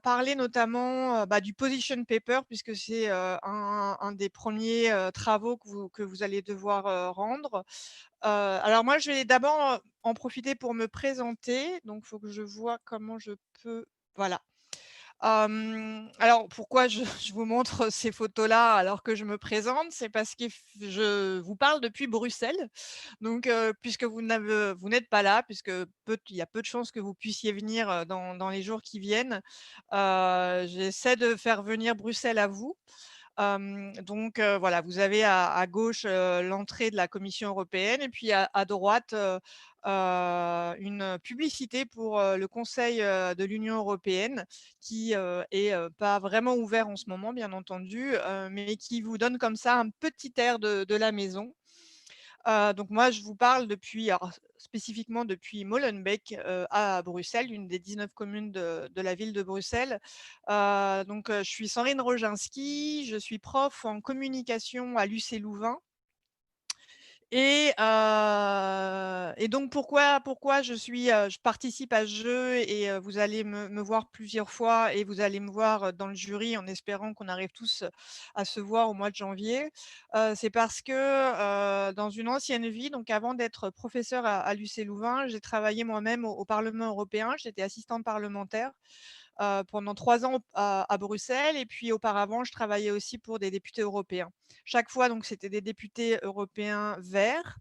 parler notamment, du position paper puisque c'est, un des premiers travaux que vous allez devoir, rendre. Alors moi, je vais d'abord, en profiter pour me présenter, donc il faut que je vois comment je peux voilà. Alors pourquoi je je vous montre ces photos-là alors que je me présente? C'est parce que je vous parle depuis Bruxelles. Donc puisque vous n'êtes pas là, puisque il y a peu de chances que vous puissiez venir, dans les jours qui viennent, j'essaie de faire venir Bruxelles à vous. Donc voilà, vous avez à gauche, l'entrée de la Commission européenne et puis à droite, une publicité pour, le Conseil, de l'Union européenne qui, est, pas vraiment ouvert en ce moment bien entendu, mais qui vous donne comme ça un petit air de la maison. Donc moi, je vous parle depuis alors spécifiquement depuis Molenbeek, à Bruxelles, une des 19 communes de la ville de Bruxelles. Donc je suis Sandrine Roginski, je suis prof en communication à l'UC Louvain et donc pourquoi je participe à ce jeu et vous allez me voir plusieurs fois et vous allez me voir, dans le jury en espérant qu'on arrive tous, à se voir au mois de janvier. C'est parce que, dans une ancienne vie, donc avant d'être professeure à l'UC Louvain, j'ai travaillé moi-même au Parlement européen. J'étais assistante parlementaire pendant 3 ans à Bruxelles et puis auparavant, je travaillais aussi pour des députés européens. Chaque fois donc c'était des députés européens verts,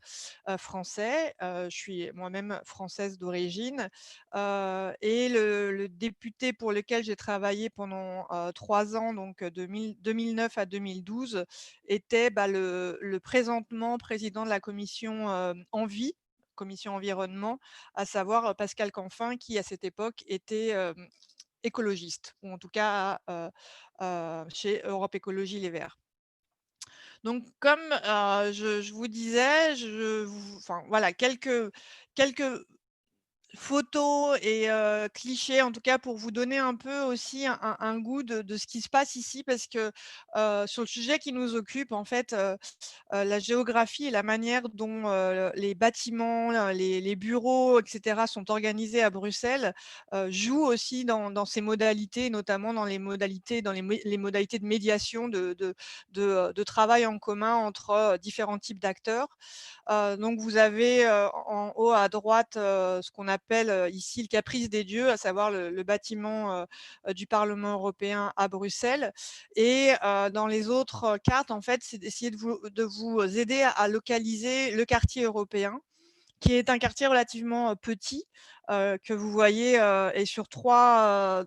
français, je suis moi-même française d'origine, et le député pour lequel j'ai travaillé pendant, 3 ans donc de 2009 à 2012 était, le présentement président de la commission, Envie, commission environnement, à savoir, Pascal Canfin qui à cette époque était, écologiste ou en tout cas, chez Europe Écologie Les Verts. Donc comme, je vous disais, je vous enfin voilà quelques photos et clichés, en tout cas pour vous donner un peu aussi un goût de ce qui se passe ici parce que, sur le sujet qui nous occupe en fait, la géographie et la manière dont, les bâtiments, les bureaux et cetera sont organisés à Bruxelles, jouent aussi dans ces modalités, notamment dans les modalités de médiation de travail en commun entre, différents types d'acteurs. Donc vous avez, en haut à droite, ce qu'on appelle, ici le caprice des dieux, à savoir le bâtiment, du Parlement européen à Bruxelles et dans les autres, cartes, en fait, c'est d'essayer de vous aider à localiser le quartier européen qui est un quartier relativement, petit, que vous voyez, est sur trois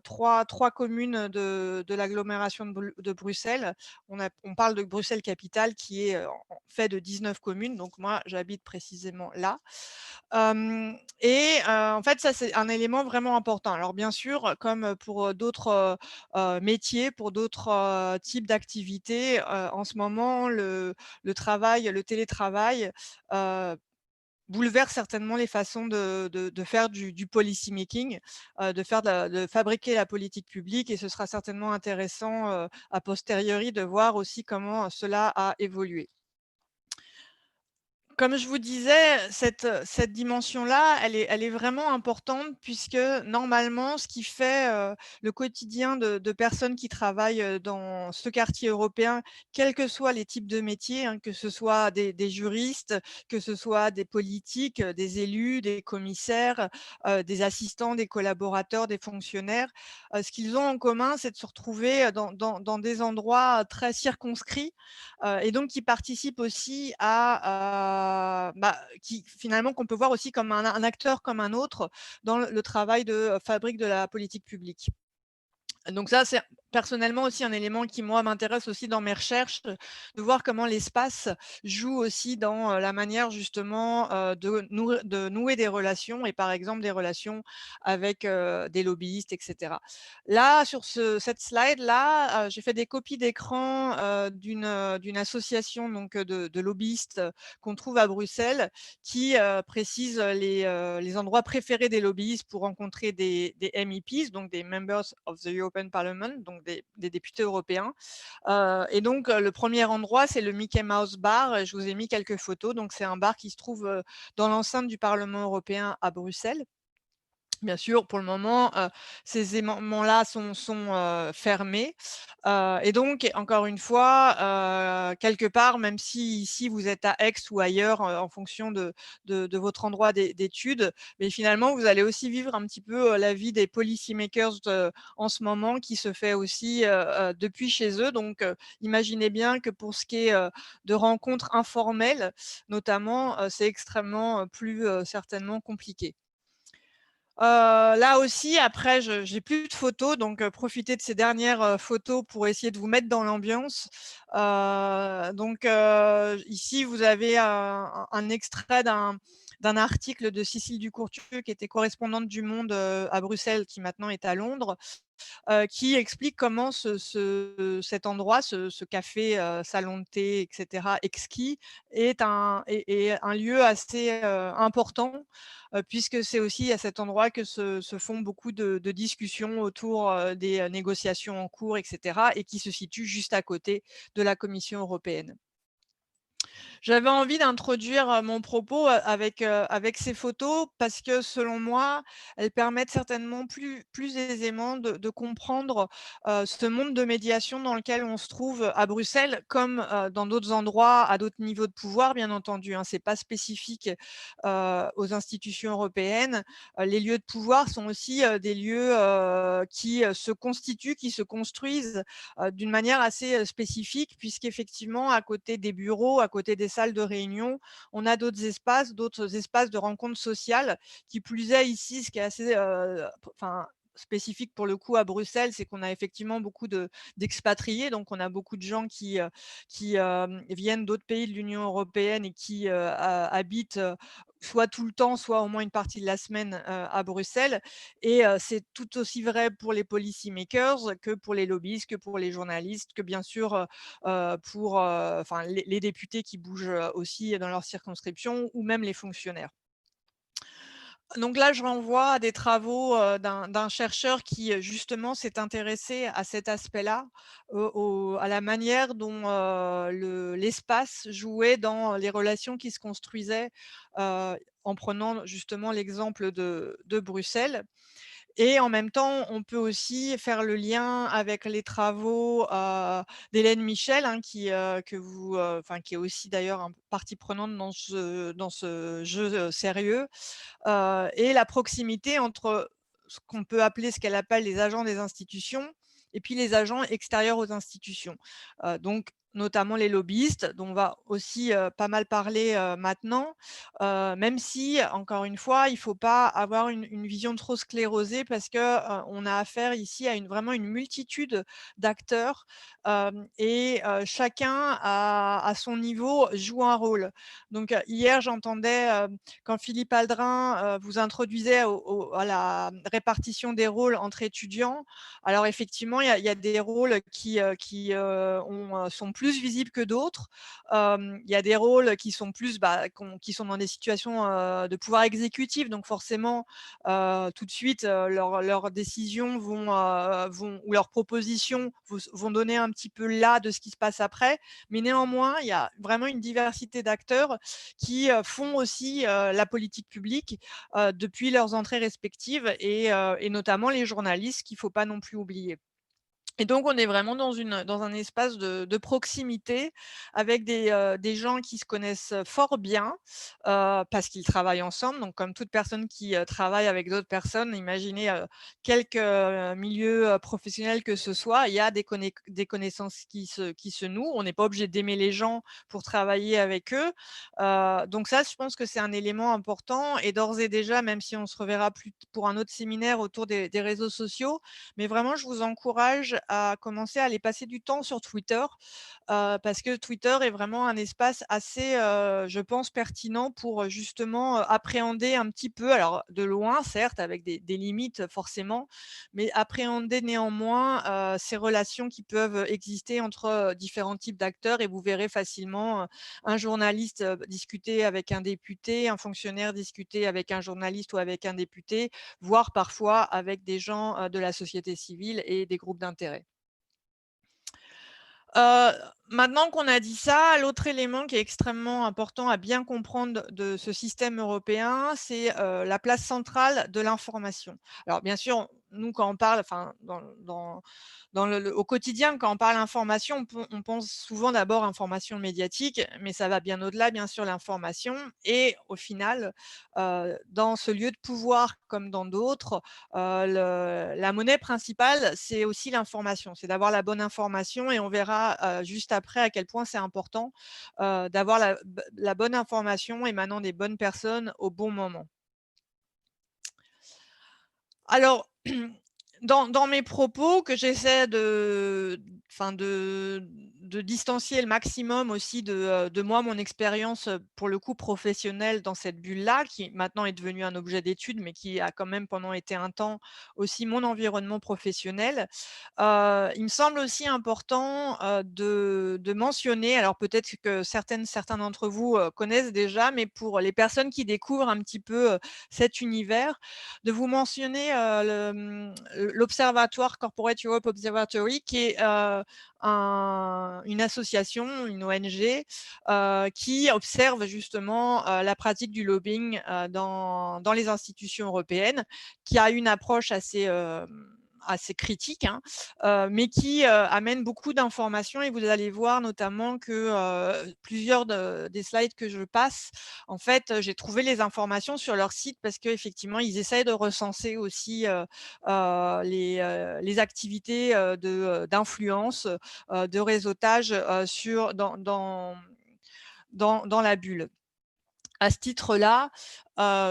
communes de l'agglomération de Bruxelles. On parle de Bruxelles capitale qui est, en fait de 19 communes, donc moi j'habite précisément là. En fait ça c'est un élément vraiment important. Alors bien sûr, comme, pour, d'autres, métiers, pour d'autres, types d'activités, en ce moment le télétravail, heu bouleverse certainement les façons de faire du policy making, de fabriquer la politique publique et ce sera certainement intéressant, a posteriori de voir aussi comment cela a évolué. Comme je vous disais, cette dimension-là, elle est vraiment importante puisque normalement, ce qui fait, le quotidien de personnes qui travaillent, dans ce quartier européen, quels que soient les types de métiers, hein, que ce soit des juristes, que ce soit des politiques, des élus, des commissaires, des assistants, des collaborateurs, des fonctionnaires. Ce qu'ils ont en commun, c'est de se retrouver, dans des endroits très circonscrits et donc qui participe aussi qui finalement qu'on peut voir aussi comme un acteur comme un autre dans le travail de fabrique de la politique publique. Donc ça, c'est personnellement aussi un élément qui, moi, m'intéresse aussi dans mes recherches, de voir comment l'espace joue aussi dans, la manière justement, de nouer des relations et par exemple des relations avec, des lobbyistes et cetera. Là, sur cette slide-là, j'ai fait des copies d'écran, d'une association donc, de lobbyistes, qu'on trouve à Bruxelles qui, précise, les endroits préférés des lobbyistes pour rencontrer des MEPs, donc des Members of the European Parliament, donc des députés européens. Et donc, le premier endroit, c'est le Mickey Mouse Bar. Je vous ai mis quelques photos. Donc, c'est un bar qui se trouve dans l'enceinte du Parlement européen à Bruxelles. Bien sûr, pour le moment, ces éléments-là sont fermés, et donc encore une fois, quelque part, même si ici vous êtes à Aix ou ailleurs, en fonction de votre endroit d'études, mais finalement vous allez aussi vivre un petit peu, la vie des policy makers en ce moment qui se fait aussi, depuis chez eux. Donc imaginez bien que pour ce qui est, de rencontres informelles notamment, c'est extrêmement, plus, certainement compliqué. Là aussi, après, je j'ai plus de photos, donc profitez de ces dernières, photos pour essayer de vous mettre dans l'ambiance. Donc ici, vous avez un extrait d'un article de Cécile Ducourtieu, qui était correspondante du Monde, à Bruxelles, qui maintenant est à Londres, qui explique comment cet endroit, ce café, salon de thé et cetera, exquis, est un lieu assez, important, puisque c'est aussi à cet endroit que se font beaucoup de discussions autour, des, négociations en cours et cetera, et qui se situe juste à côté de la Commission européenne. J'avais envie d'introduire, mon propos, avec ces photos parce que selon moi, elles permettent certainement plus aisément de comprendre, ce monde de médiation dans lequel on se trouve à Bruxelles comme, dans d'autres endroits, à d'autres niveaux de pouvoir bien entendu, hein. C'est pas spécifique, aux institutions européennes. Les lieux de pouvoir sont aussi, des lieux, qui, se constituent, qui se construisent, d'une manière assez, spécifique puisqu'effectivement à côté des bureaux, à côté des salles de réunion, on a d'autres espaces de rencontres sociales. Qui plus est ici, ce qui est assez, enfin spécifique pour le coup à Bruxelles, c'est qu'on a effectivement beaucoup d'expatriés, donc on a beaucoup de gens qui viennent d'autres pays de l'Union européenne et qui, habitent, soit tout le temps, soit au moins une partie de la semaine, à Bruxelles. Et c'est tout aussi vrai pour les policy makers que pour les lobbyistes, que pour les journalistes, que bien sûr, pour, enfin les députés qui bougent, aussi dans leur circonscription ou même les fonctionnaires. Donc là, je renvoie à des travaux, d'un chercheur qui, justement s'est intéressé à cet aspect-là, à la manière dont, l'espace jouait dans les relations qui se construisaient, en prenant justement l'exemple de Bruxelles. Et en même temps, on peut aussi faire le lien avec les travaux, d'Hélène Michel, hein, enfin qui est aussi d'ailleurs partie prenante dans ce jeu, sérieux, et la proximité entre ce qu'elle appelle les agents des institutions et puis les agents extérieurs aux institutions. Donc notamment les lobbyistes, dont on va aussi, pas mal parler, maintenant, même si, encore une fois, il ne faut pas avoir une vision trop sclérosée parce que, on a affaire ici à vraiment une multitude d'acteurs, et chacun à son niveau joue un rôle. Donc, hier j'entendais, quand Philippe Aldrin, vous introduisait à la répartition des rôles entre étudiants. Alors effectivement, il y a des rôles qui sont plus visibles que d'autres. Il y a des rôles qui sont plus, qui sont dans des situations, de pouvoir exécutif, donc forcément, tout de suite, leurs décisions vont ou leurs propositions vont donner un petit peu là de ce qui se passe après. Mais néanmoins, il y a vraiment une diversité d'acteurs qui, font aussi, la politique publique, depuis leurs entrées respectives et notamment les journalistes qu'il ne faut pas non plus oublier. Et donc on est vraiment dans un espace de proximité avec des gens qui se connaissent, fort bien, parce qu'ils travaillent ensemble. Donc comme toute personne qui, travaille avec d'autres personnes, imaginez, quelque, milieu, professionnel que ce soit, il y a des connaissances qui se nouent. On n'est pas obligé d'aimer les gens pour travailler avec eux. Donc ça, je pense que c'est un élément important et d'ores et déjà, même si on se reverra plus pour un autre séminaire autour des réseaux sociaux, mais vraiment, je vous encourage à commencer à aller passer du temps sur Twitter, parce que Twitter est vraiment un espace assez, je pense, pertinent pour, justement, appréhender un petit peu, alors de loin certes, avec des limites forcément, mais appréhender néanmoins, ces relations qui peuvent exister entre, différents types d'acteurs et vous verrez facilement, un journaliste, discuter avec un député, un fonctionnaire discuter avec un journaliste ou avec un député, voire parfois avec des gens, de la société civile et des groupes d'intérêt. Heu, Maintenant qu'on a dit ça, l'autre élément qui est extrêmement important à bien comprendre de ce système européen, c'est, la place centrale de l'information. Alors bien sûr, nous quand on parle, enfin dans le au quotidien, quand on parle information, on pense souvent d'abord information médiatique, mais ça va bien au-delà, bien sûr, l'information et au final, dans ce lieu de pouvoir comme dans d'autres, le la monnaie principale, c'est aussi l'information. C'est d'avoir la bonne information et on verra, juste après à quel point c'est important, d'avoir la bonne information émanant des bonnes personnes au bon moment. Alors, dans mes propos que j'essaie enfin de distancier le maximum aussi de moi, mon expérience, pour le coup professionnelle dans cette bulle-là, qui maintenant est devenue un objet d'étude, mais qui a quand même pendant été un temps aussi mon environnement professionnel. Il me semble aussi important, de mentionner, alors peut-être que certains d'entre vous, connaissent déjà, mais pour les personnes qui découvrent un petit peu, cet univers, de vous mentionner, l'Observatoire Corporate Europe Observatory qui est, une association, une ONG, qui observe justement, la pratique du lobbying, dans les institutions européennes, qui a une approche assez critique, hein, mais qui, amène beaucoup d'informations et vous allez voir notamment que, plusieurs des slides que je passe, en fait, j'ai trouvé les informations sur leur site parce qu'effectivement, ils essayent de recenser aussi, les activités, d'influence, de réseautage, sur dans la bulle. À ce titre-là,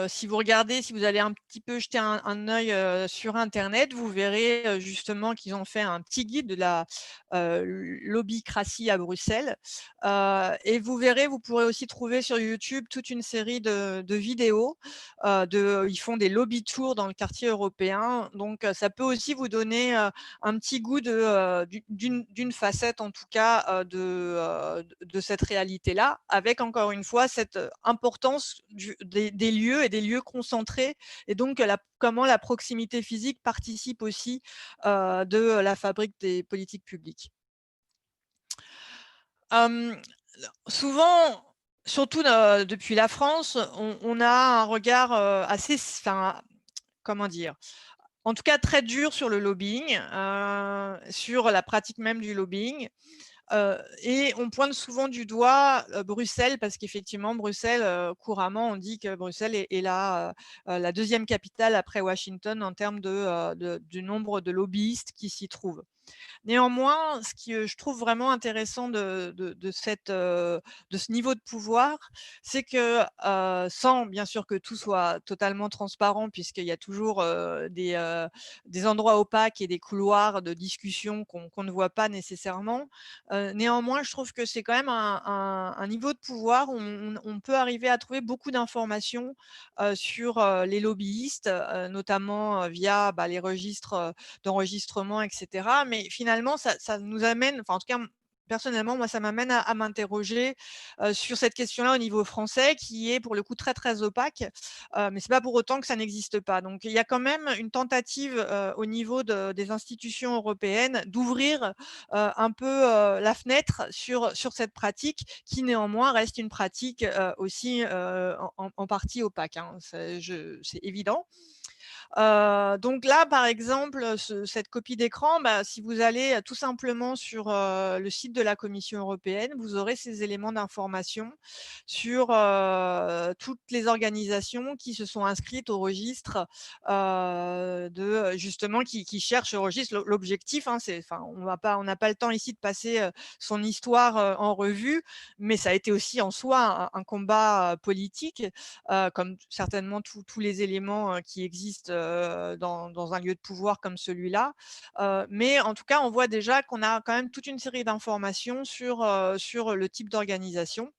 si vous regardez, si vous allez un petit peu jeter un œil, sur internet, vous verrez, justement qu'ils ont fait un petit guide de la, lobbycratie à Bruxelles, et vous verrez, vous pourrez aussi trouver sur YouTube toute une série de vidéos, ils font des lobby tours dans le quartier européen, donc ça peut aussi vous donner, un petit goût d'une facette en tout cas, de cette réalité-là, avec encore une fois cette, importance des lieux et des lieux concentrés et donc comment la proximité physique participe aussi, de la fabrique des politiques publiques. Hem, Souvent, surtout, depuis la France, on a un regard, enfin, comment dire? En tout cas très dur sur le lobbying, sur la pratique même du lobbying. Et on pointe souvent du doigt, Bruxelles parce qu'effectivement Bruxelles, couramment on dit que Bruxelles est la 2e capitale après Washington en termes du nombre de lobbyistes qui s'y trouvent. Néanmoins, ce que je trouve vraiment intéressant de ce niveau de pouvoir, c'est que, sans bien sûr que tout soit totalement transparent puisqu'il y a toujours, des endroits opaques et des couloirs de discussion qu'on ne voit pas nécessairement. Néanmoins, je trouve que c'est quand même un niveau de pouvoir où on peut arriver à trouver beaucoup d'informations, sur, les lobbyistes, notamment, via, bah, les registres, d'enregistrement et cetera. Mais finalement, ça nous amène, enfin, en tout cas, personnellement, moi, ça m'amène à m'interroger, sur cette question-là au niveau français qui est pour le coup très, très opaque, mais c'est pas pour autant que ça n'existe pas. Donc il y a quand même une tentative, au niveau des institutions européennes d'ouvrir, un peu, la fenêtre sur cette pratique qui néanmoins reste une pratique, aussi, en partie opaque, hein. C'est évident. Donc là, par exemple, cette copie d'écran, bah, si vous allez, tout simplement sur, le site de la Commission européenne, vous aurez ces éléments d'information sur, toutes les organisations qui se sont inscrites au registre, justement qui cherchent au registre. L'objectif, hein, c'est enfin, on n'a pas le temps ici de passer, son histoire, en revue, mais ça a été aussi en soi un combat, politique, comme certainement tous les éléments, qui existent, dans un lieu de pouvoir comme celui-là. Mais en tout cas, on voit déjà qu'on a quand même toute une série d'informations sur le type d'organisation.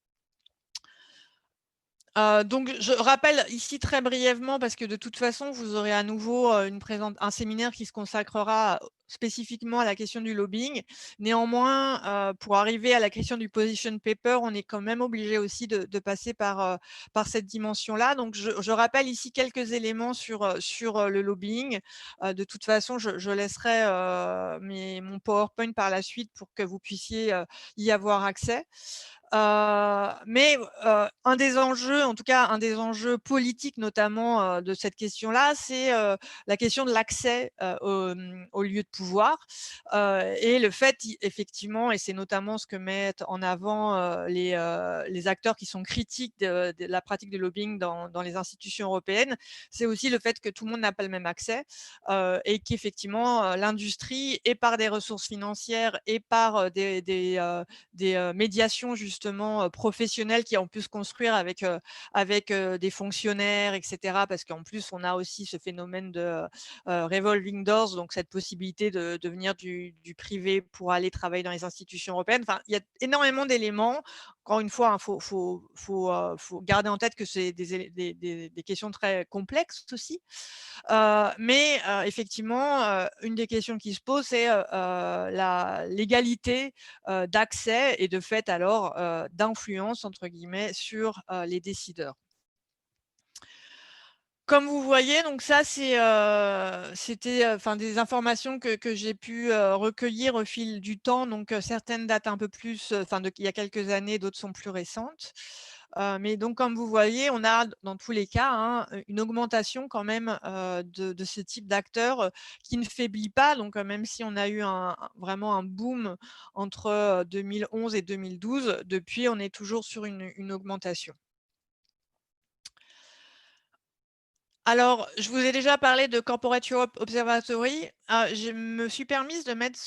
Donc je rappelle ici très brièvement parce que de toute façon, vous aurez à nouveau, un séminaire qui se consacrera spécifiquement à la question du lobbying. Néanmoins, pour arriver à la question du position paper, on est quand même obligé aussi de passer par cette dimension-là. Donc je rappelle ici quelques éléments sur le lobbying. De toute façon, je laisserai, mon PowerPoint par la suite pour que vous puissiez, y avoir accès. Mais un des enjeux, en tout cas un des enjeux politiques notamment, de cette question-là, c'est, la question de l'accès, aux lieux de pouvoir, et le fait effectivement, et c'est notamment ce que mettent en avant, les acteurs qui sont critiques de la pratique du lobbying dans les institutions européennes, c'est aussi le fait que tout le monde n'a pas le même accès, et qu'effectivement, l'industrie, et par des ressources financières et par, des médiations justement, professionnelles qui ont pu se construire avec des fonctionnaires et cetera. Parce qu'en plus, on a aussi ce phénomène de, revolving doors, donc cette possibilité de venir du privé pour aller travailler dans les institutions européennes. Enfin, il y a énormément d'éléments. Encore une fois, faut garder en tête que c'est des questions très complexes aussi. Mais effectivement, une des questions qui se posent, c'est, la l'égalité, d'accès et de fait alors, «d'influence» entre guillemets sur, les décideurs. Comme vous voyez, donc ça c'était, enfin des informations que j'ai pu, recueillir au fil du temps. Donc, certaines datent un peu plus, enfin il y a quelques années, d'autres sont plus récentes. Mais donc comme vous voyez, on a dans tous les cas, hein, une augmentation quand même, de ce type d'acteurs, qui ne faiblit pas. Donc, même si on a eu vraiment un boom entre, 2011 et 2012, depuis on est toujours sur une augmentation. Alors, je vous ai déjà parlé de Corporate Europe Observatory. Je me suis permise de mettre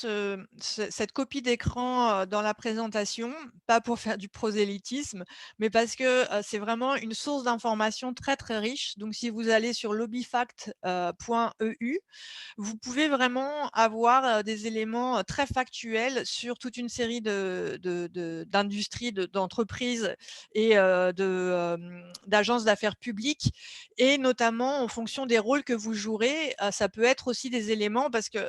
cette copie d'écran, dans la présentation, pas pour faire du prosélytisme, mais parce que, c'est vraiment une source d'information très, très riche. Donc si vous allez sur lobbyfact, .eu, vous pouvez vraiment avoir, des éléments, très factuels sur toute une série d'industries, d'entreprises et d'agences d'affaires publiques, et notamment en fonction des rôles que vous jouerez, ça peut être aussi des éléments parce que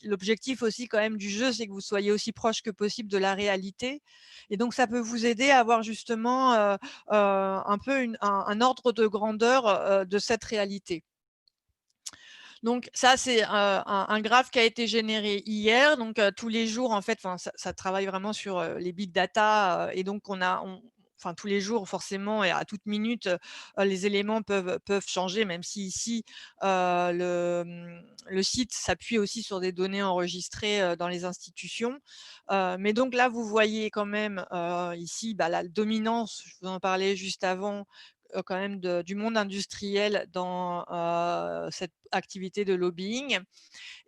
l'objectif aussi quand même du jeu, c'est que vous soyez aussi proche que possible de la réalité, et donc ça peut vous aider à avoir justement, un peu un ordre de grandeur, de cette réalité. Donc ça, c'est, un graphe qui a été généré hier. Donc, tous les jours, en fait, enfin, ça travaille vraiment sur, les big data, et donc enfin, tous les jours forcément et à toute minute, les éléments peuvent changer, même si ici, le site s'appuie aussi sur des données enregistrées, dans les institutions. Mais donc là, vous voyez quand même, ici, bah, la dominance, je vous en parlais juste avant, quand même du monde industriel dans, cette activité de lobbying.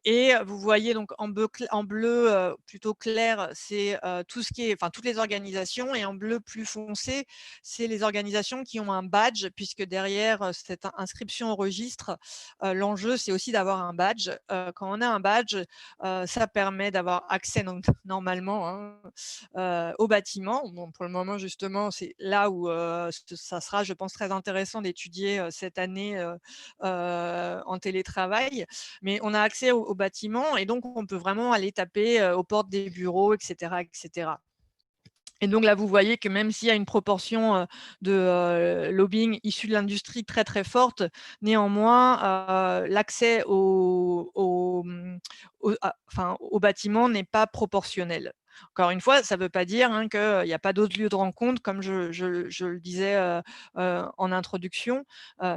Et vous voyez donc en bleu, plutôt clair, c'est, tout ce qui est, enfin, toutes les organisations, et en bleu plus foncé, c'est les organisations qui ont un badge, puisque derrière, cette inscription au registre, l'enjeu, c'est aussi d'avoir un badge. Quand on a un badge, ça permet d'avoir accès donc normalement, hein, au bâtiment. Bon, pour le moment, justement, c'est là où, ça sera, je pense, très intéressant d'étudier, cette année, en télétravail. Mais on a accès au bâtiment, et donc on peut vraiment aller taper, aux portes des bureaux, et cetera, et cetera. Et donc là, vous voyez que même s'il y a une proportion, de, lobbying issu de l'industrie très, très forte, néanmoins, l'accès enfin, au bâtiment n'est pas proportionnel. Encore une fois, ça ne veut pas dire, hein, qu'il n'y a pas d'autres lieux de rencontre, comme je le disais, en introduction.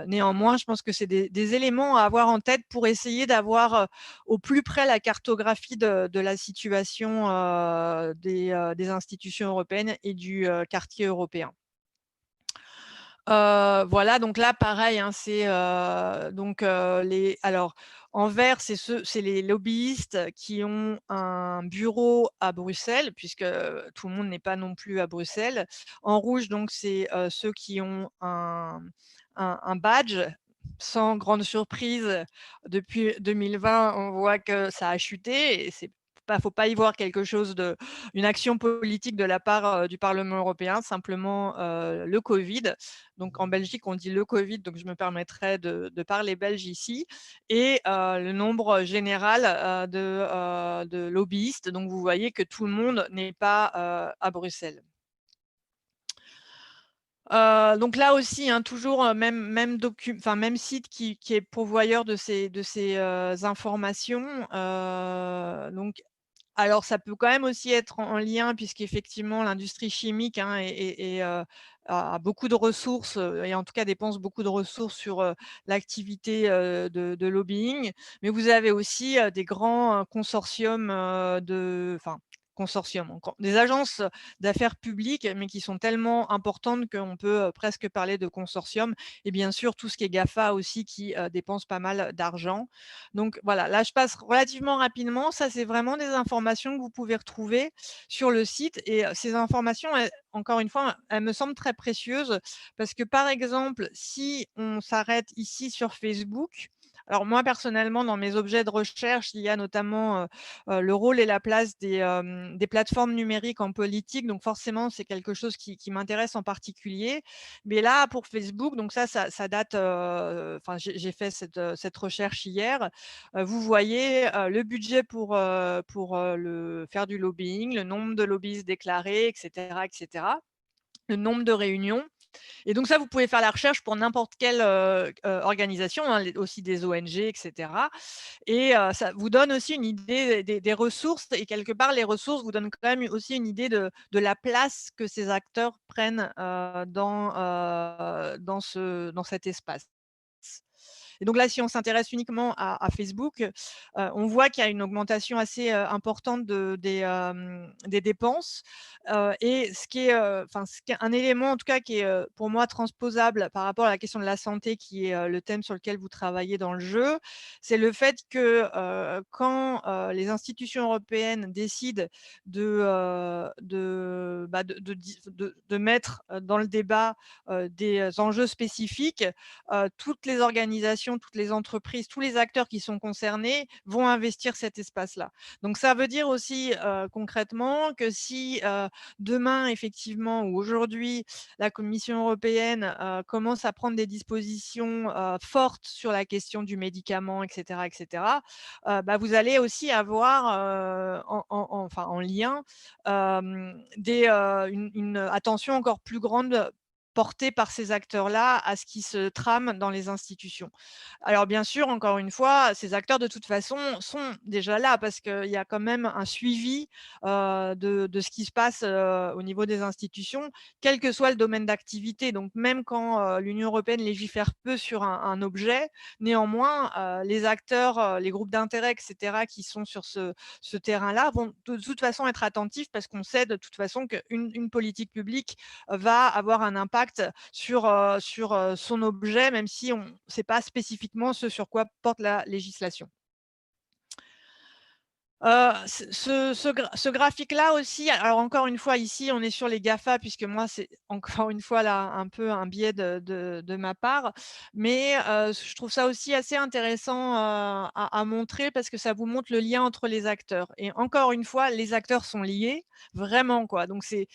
Néanmoins, je pense que c'est des éléments à avoir en tête pour essayer d'avoir, au plus près la cartographie de la situation, des institutions européennes et du, quartier européen. Voilà, donc là pareil, hein, c'est, donc, alors en vert, c'est les lobbyistes qui ont un bureau à Bruxelles, puisque tout le monde n'est pas non plus à Bruxelles. En rouge, donc c'est, ceux qui ont un badge. Sans grande surprise, depuis 2020, on voit que ça a chuté, et c'est faut pas y voir quelque chose de une action politique de la part, du Parlement européen, simplement, le Covid. Donc en Belgique, on dit le Covid, donc je me permettrai de parler belge ici et le nombre général, de lobbyistes. Donc vous voyez que tout le monde n'est pas, à Bruxelles. Donc là aussi, hein, toujours, même site qui est pourvoyeur de ces informations. Donc alors ça peut quand même aussi être en lien puisqu'effectivement l'industrie chimique, hein, a beaucoup de ressources, et en tout cas dépense beaucoup de ressources sur, l'activité, de lobbying. Mais vous avez aussi, des grands, consortiums, consortiums, encore des agences d'affaires publiques, mais qui sont tellement importantes qu'on peut, presque parler de consortium et bien sûr tout ce qui est GAFA aussi qui, dépense pas mal d'argent. Donc voilà, là je passe relativement rapidement. Ça, c'est vraiment des informations que vous pouvez retrouver sur le site et ces informations, encore une fois, elles me semblent très précieuses parce que, par exemple, si on s'arrête ici sur Facebook, alors moi personnellement dans mes objets de recherche, il y a notamment, le rôle et la place des plateformes numériques en politique, donc forcément c'est quelque chose qui m'intéresse en particulier. Mais là pour Facebook, donc ça date, enfin j'ai fait cette recherche hier. Vous voyez, le budget pour le faire du lobbying, le nombre de lobbyistes déclarés et cetera, le nombre de réunions et donc ça, vous pouvez faire la recherche pour n'importe quelle, organisation, hein, les aussi des ONG et cetera et ça vous donne aussi une idée des ressources et quelque part, les ressources vous donnent quand même aussi une idée de la place que ces acteurs prennent, dans cet espace. Et donc là, si on s'intéresse uniquement à Facebook, on voit qu'il y a une augmentation assez, importante des dépenses, et ce qui est, ce qui est un élément en tout cas qui est, pour moi transposable par rapport à la question de la santé qui est, le thème sur lequel vous travaillez dans le jeu. C'est le fait que, quand, les institutions européennes décident de mettre, dans le débat, des, enjeux spécifiques, toutes les organisations, toutes les entreprises, tous les acteurs qui sont concernés vont investir cet espace-là. Donc ça veut dire aussi, concrètement que si, demain effectivement ou aujourd'hui, la Commission européenne, commence à prendre des dispositions, fortes sur la question du médicament et cetera, vous allez aussi avoir, en lien, une attention encore plus grande porté par ces acteurs-là à ce qui se trame dans les institutions. Alors bien sûr, encore une fois, ces acteurs de toute façon sont déjà là parce qu'il y a quand même un suivi, de ce qui se passe, au niveau des institutions, quel que soit le domaine d'activité. Donc même quand, l'Union européenne légifère peu sur un objet, néanmoins, les acteurs, les groupes d'intérêt et cetera qui sont sur ce terrain-là vont de toute façon être attentifs parce qu'on sait de toute façon qu'une politique publique va avoir un impact sur son objet, même si on ne sait pas spécifiquement ce sur quoi porte la législation. Ce graphique-là aussi, alors encore une fois ici on est sur les GAFA puisque moi c'est encore une fois là un peu un biais de ma part, mais je trouve ça aussi assez intéressant, à montrer parce que ça vous montre le lien entre les acteurs et encore une fois les acteurs sont liés, vraiment quoi. Donc c'est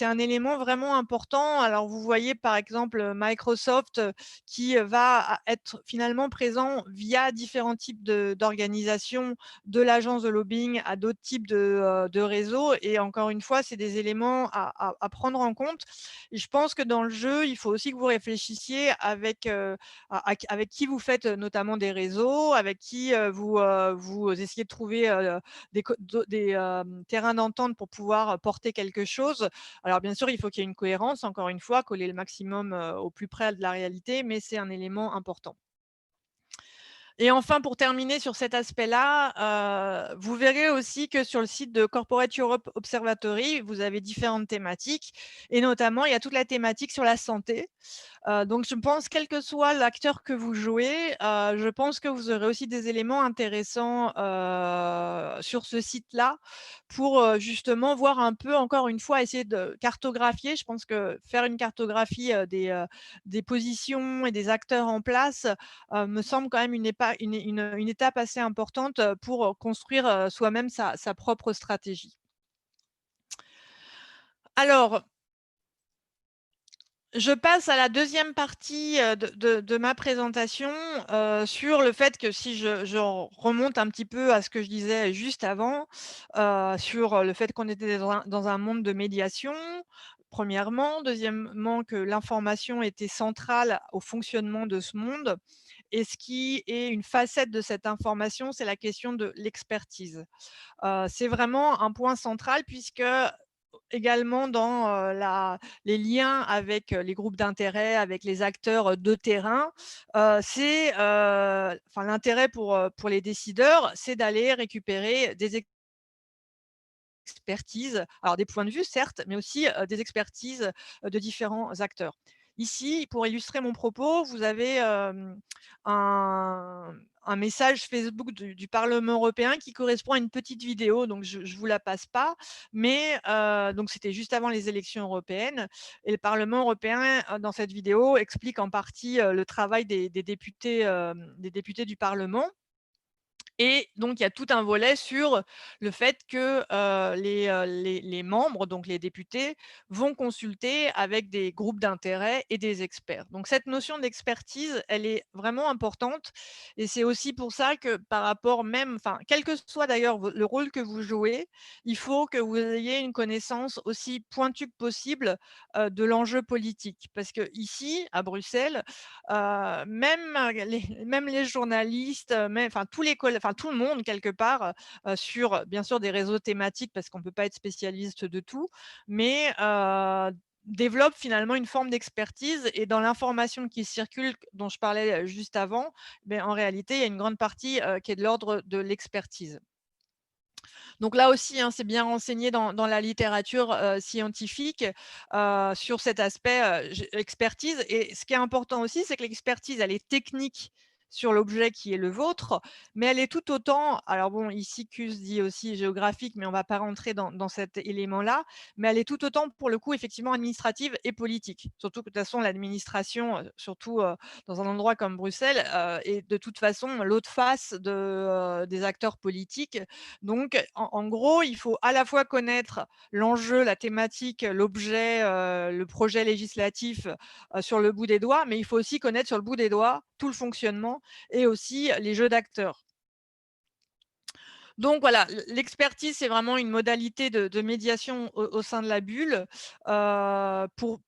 un élément vraiment important. Alors vous voyez par exemple, Microsoft, qui va être finalement présent via différents types d'organisations, de l'agence de lobbying à d'autres types de réseaux et encore une fois, c'est des éléments à prendre en compte et je pense que dans le jeu, il faut aussi que vous réfléchissiez avec, avec qui vous faites, notamment des réseaux, avec qui, vous essayez de trouver, terrains d'entente pour pouvoir porter quelque chose. Alors bien sûr, il faut qu'il y ait une cohérence, encore une fois, coller le maximum, au plus près de la réalité, mais c'est un élément important. Et enfin, pour terminer sur cet aspect-là, vous verrez aussi que sur le site de Corporate Europe Observatory, vous avez différentes thématiques et notamment, il y a toute la thématique sur la santé. Donc je pense quel que soit l'acteur que vous jouez, je pense que vous aurez aussi des éléments intéressants, sur ce site-là pour, justement voir un peu encore une fois essayer de cartographier. Je pense que faire une cartographie, des positions et des acteurs en place, me semble quand même une étape assez importante, pour, construire, soi-même sa propre stratégie. Alors, je passe à la deuxième partie, de ma présentation, sur le fait que si je remonte un petit peu à ce que je disais juste avant, sur le fait qu'on était dans un monde de médiation, premièrement. Deuxièmement, que l'information était centrale au fonctionnement de ce monde et ce qui est une facette de cette information, c'est la question de l'expertise. C'est vraiment un point central puisque également dans, les liens avec, les groupes d'intérêt, avec les acteurs, de terrain, enfin l'intérêt pour les décideurs, c'est d'aller récupérer des expertises, alors des points de vue certes, mais aussi, des expertises, de différents acteurs. Ici, pour illustrer mon propos, vous avez, un un message Facebook du Parlement européen qui correspond à une petite vidéo, donc je vous la passe pas, mais donc c'était juste avant les élections européennes et le Parlement européen, dans cette vidéo, explique en partie, le travail des députés du parlement et donc il y a tout un volet sur le fait que, les membres, donc les députés, vont consulter avec des groupes d'intérêt et des experts. Donc cette notion d'expertise, elle est vraiment importante et c'est aussi pour ça que par rapport même enfin, quel que soit d'ailleurs vo le rôle que vous jouez, il faut que vous ayez une connaissance aussi pointue que possible, de l'enjeu politique. Parce que ici, à Bruxelles, même les journalistes, même enfin tous les coll enfin tout le monde quelque part, sur bien sûr des réseaux thématiques parce qu'on ne peut pas être spécialiste de tout, mais développe finalement une forme d'expertise et dans l'information qui circule dont je parlais, juste avant, beh, en réalité, il y a une grande partie, qui est de l'ordre de l'expertise. Donc là aussi, hein, c'est bien renseigné dans la littérature, scientifique, sur cet aspect, expertise et ce qui est important aussi, c'est que l'expertise, elle est technique sur l'objet qui est le vôtre, mais elle est tout autant alors bon, ici CUS dit aussi géographique, mais on ne va pas rentrer dans cet élément-là, mais elle est tout autant pour le coup effectivement administrative et politique. Surtout que de toute façon l'administration, surtout, dans un endroit comme Bruxelles, est de toute façon l'autre face des acteurs politiques donc en gros, il faut à la fois connaître l'enjeu, la thématique, l'objet, le projet législatif, sur le bout des doigts, mais il faut aussi connaître sur le bout des doigts tout le fonctionnement et aussi les jeux d'acteurs. Donc voilà, l'expertise, c'est vraiment une modalité de médiation au sein de la bulle, pour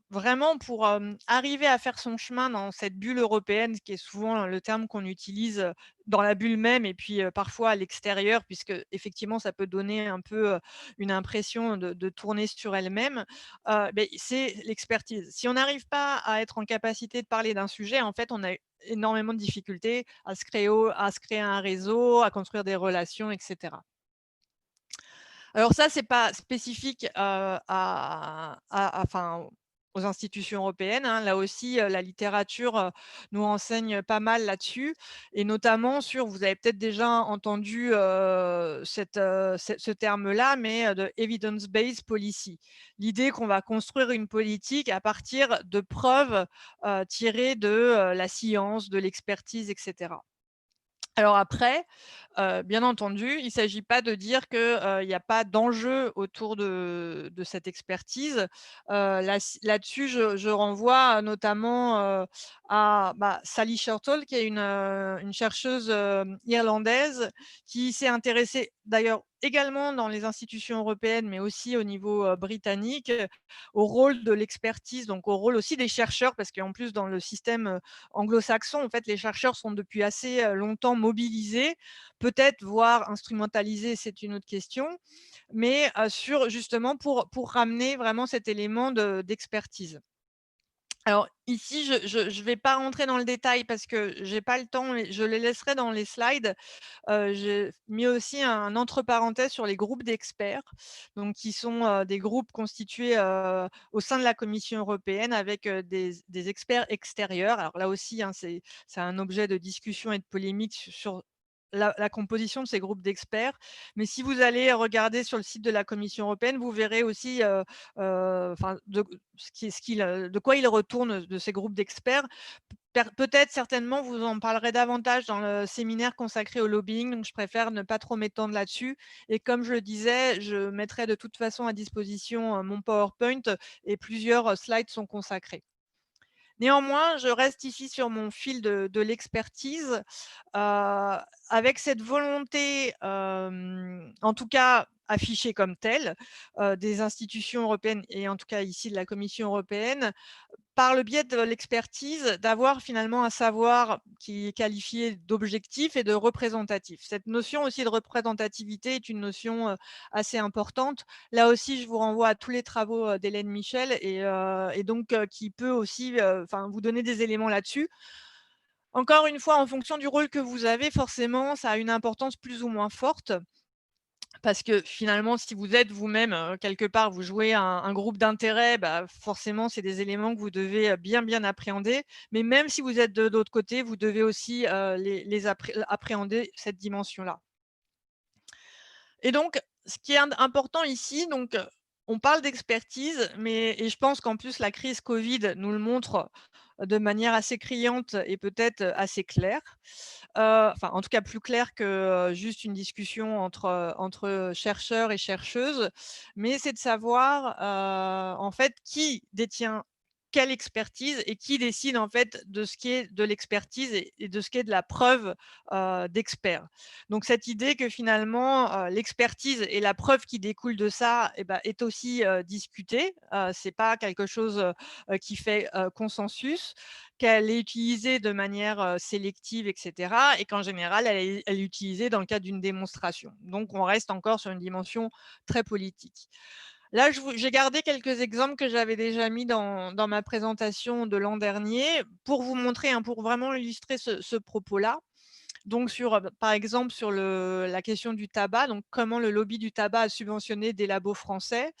vraiment pour, arriver à faire son chemin dans cette bulle européenne, qui est souvent le terme qu'on utilise, dans la bulle même et puis, parfois à l'extérieur puisque effectivement ça peut donner un peu, une impression de tourner sur elle-même, beh, c'est l'expertise. Si on n'arrive pas à être en capacité de parler d'un sujet, en fait, on a énormément de difficultés à se créer un réseau, à construire des relations et cetera. Alors ça, c'est pas spécifique, enfin, aux institutions européennes, hein. Là aussi, la littérature, nous renseigne pas mal là-dessus et notamment sur vous avez peut-être déjà entendu, ce terme-là, mais, de evidence based policy. L'idée qu'on va construire une politique à partir de preuves, tirées de, la science, de l'expertise et cetera. Alors après, bien entendu, il ne s'agit pas de dire que, il y a pas d'enjeu autour de cette expertise. Là-dessus, je renvoie notamment, à, bah, Sally Shirtle qui est une chercheuse, irlandaise qui s'est intéressée d'ailleurs également dans les institutions européennes, mais aussi au niveau, britannique, au rôle de l'expertise, donc au rôle aussi des chercheurs parce qu'en plus dans le système, anglo-saxon, en fait, les chercheurs sont depuis assez, longtemps mobilisés, peut-être voire instrumentalisés, c'est une autre question, mais sur justement pour ramener vraiment cet élément d'expertise. Alors ici, je vais pas rentrer dans le détail parce que j'ai pas le temps, mais je les laisserai dans les slides. J'ai mis aussi un entre parenthèses sur les groupes d'experts, donc qui sont, des groupes constitués, au sein de la Commission européenne avec, des experts extérieurs. Alors là aussi, hein, c'est un objet de discussion et de polémique sur la composition de ces groupes d'experts. Mais si vous allez regarder sur le site de la Commission européenne, vous verrez aussi, enfin, de quoi il retourne de ces groupes d'experts. Peut-être, certainement, vous en parlerez davantage dans le séminaire consacré au lobbying, donc je préfère ne pas trop m'étendre là-dessus. Et comme je le disais, je mettrai de toute façon à disposition mon PowerPoint et plusieurs slides sont consacrés. Néanmoins, je reste ici sur mon fil de l'expertise, avec cette volonté, en tout cas affichée comme telle, des institutions européennes et en tout cas ici de la Commission européenne, par le biais de l'expertise, d'avoir finalement un savoir qui est qualifié d'objectif et de représentatif. Cette notion aussi de représentativité est une notion, assez importante. Là aussi, je vous renvoie à tous les travaux, d'Hélène Michel et donc qui peut aussi, enfin, vous donner des éléments là-dessus. Encore une fois, en fonction du rôle que vous avez, forcément, ça a une importance plus ou moins forte. Parce que finalement, si vous êtes vous-même, quelque part, vous jouez un groupe d'intérêt, bah, forcément, c'est des éléments que vous devez, bien, bien appréhender. Mais même si vous êtes de l'autre côté, vous devez aussi, appréhender cette dimension-là. Et donc, ce qui est important ici, donc, on parle d'expertise, mais et je pense qu'en plus la crise Covid nous le montre de manière assez criante et peut-être, assez claire. Enfin, en tout cas plus claire que, juste une discussion entre chercheurs et chercheuses. Mais c'est de savoir, en fait, qui détient quelle expertise et qui décide, en fait, de ce qui est de l'expertise et de ce qui est de la preuve, d'expert. Donc cette idée que finalement, l'expertise et la preuve qui découle de ça et bah, est aussi, discutée. C'est pas quelque chose, qui fait, consensus, qu'elle est utilisée de manière, sélective et cetera et qu'en général elle est utilisée dans le cadre d'une démonstration. Donc on reste encore sur une dimension très politique. Là, j'ai gardé quelques exemples que j'avais déjà mis dans ma présentation de l'an dernier pour vous montrer, hein, pour vraiment illustrer ce propos-là. Donc sur, par exemple, sur la question du tabac, donc comment le lobby du tabac a subventionné des labos français.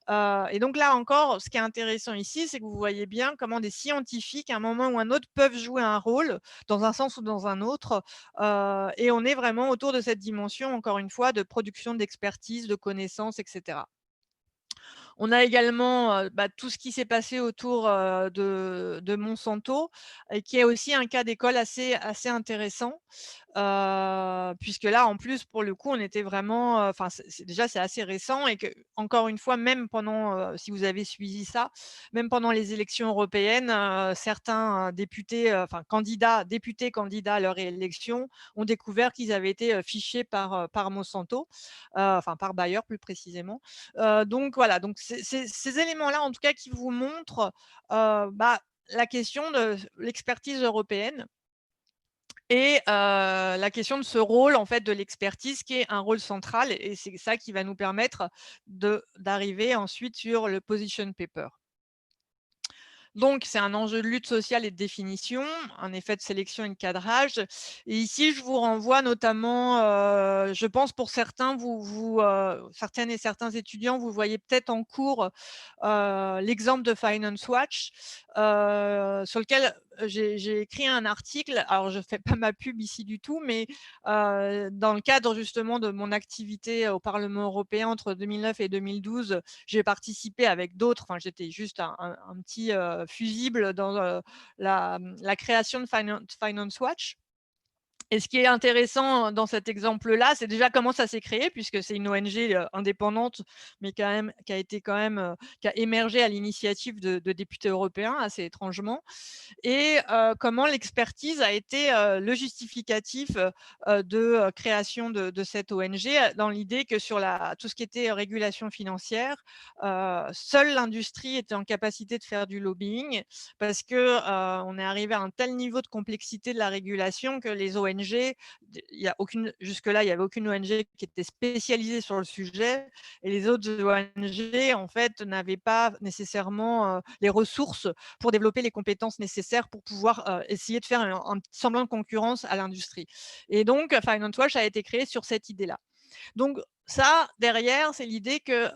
Et donc là encore, ce qui est intéressant ici, c'est que vous voyez bien comment des scientifiques, à un moment ou un autre, peuvent jouer un rôle dans un sens ou dans un autre. Et on est vraiment autour de cette dimension, encore une fois, de production d'expertise, de connaissances et cetera. On a également, bah, tout ce qui s'est passé autour, de Monsanto et qui est aussi un cas d'école assez intéressant. Puisque là, en plus, pour le coup, on était vraiment, enfin, c'est assez récent et que encore une fois, même pendant, si vous avez suivi ça, même pendant les élections européennes, certains, députés, enfin candidats députés candidats à leur réélection ont découvert qu'ils avaient été, fichés par Monsanto, enfin par Bayer plus précisément. Donc voilà, donc c'est ces éléments-là, en tout cas, qui vous montrent, bah, la question de l'expertise européenne et la question de ce rôle, en fait, de l'expertise qui est un rôle central et c'est ça qui va nous permettre d'arriver ensuite sur le position paper. Donc, c'est un enjeu de lutte sociale et de définition, un effet de sélection et de cadrage. Et ici, je vous renvoie notamment, je pense pour certains, certaines et certains étudiants, vous voyez peut-être en cours l'exemple de Finance Watch, sur lequel j'ai écrit un article. Alors, je ne fais pas ma pub ici du tout, mais dans le cadre justement de mon activité au Parlement européen entre 2009 et 2012, j'ai participé avec d'autres, enfin j'étais juste un petit, fusible dans, la création de Finance Watch. Et ce qui est intéressant dans cet exemple-là, c'est déjà comment ça s'est créé puisque c'est une ONG, indépendante, mais quand même qui a été quand même, qui a émergé à l'initiative de députés européens assez étrangement et comment l'expertise a été, le justificatif, de, création de cette ONG, dans l'idée que sur tout ce qui était régulation financière, seule l'industrie était en capacité de faire du lobbying parce que, on est arrivé à un tel niveau de complexité de la régulation que les ONG, il y a aucune jusque-là, il y avait aucune ONG qui était spécialisée sur le sujet et les autres ONG, en fait, n'avaient pas nécessairement, les ressources pour développer les compétences nécessaires pour pouvoir, essayer de faire un semblant de concurrence à l'industrie. Et donc Finance Watch a été créé sur cette idée-là. Donc ça, derrière, c'est l'idée que,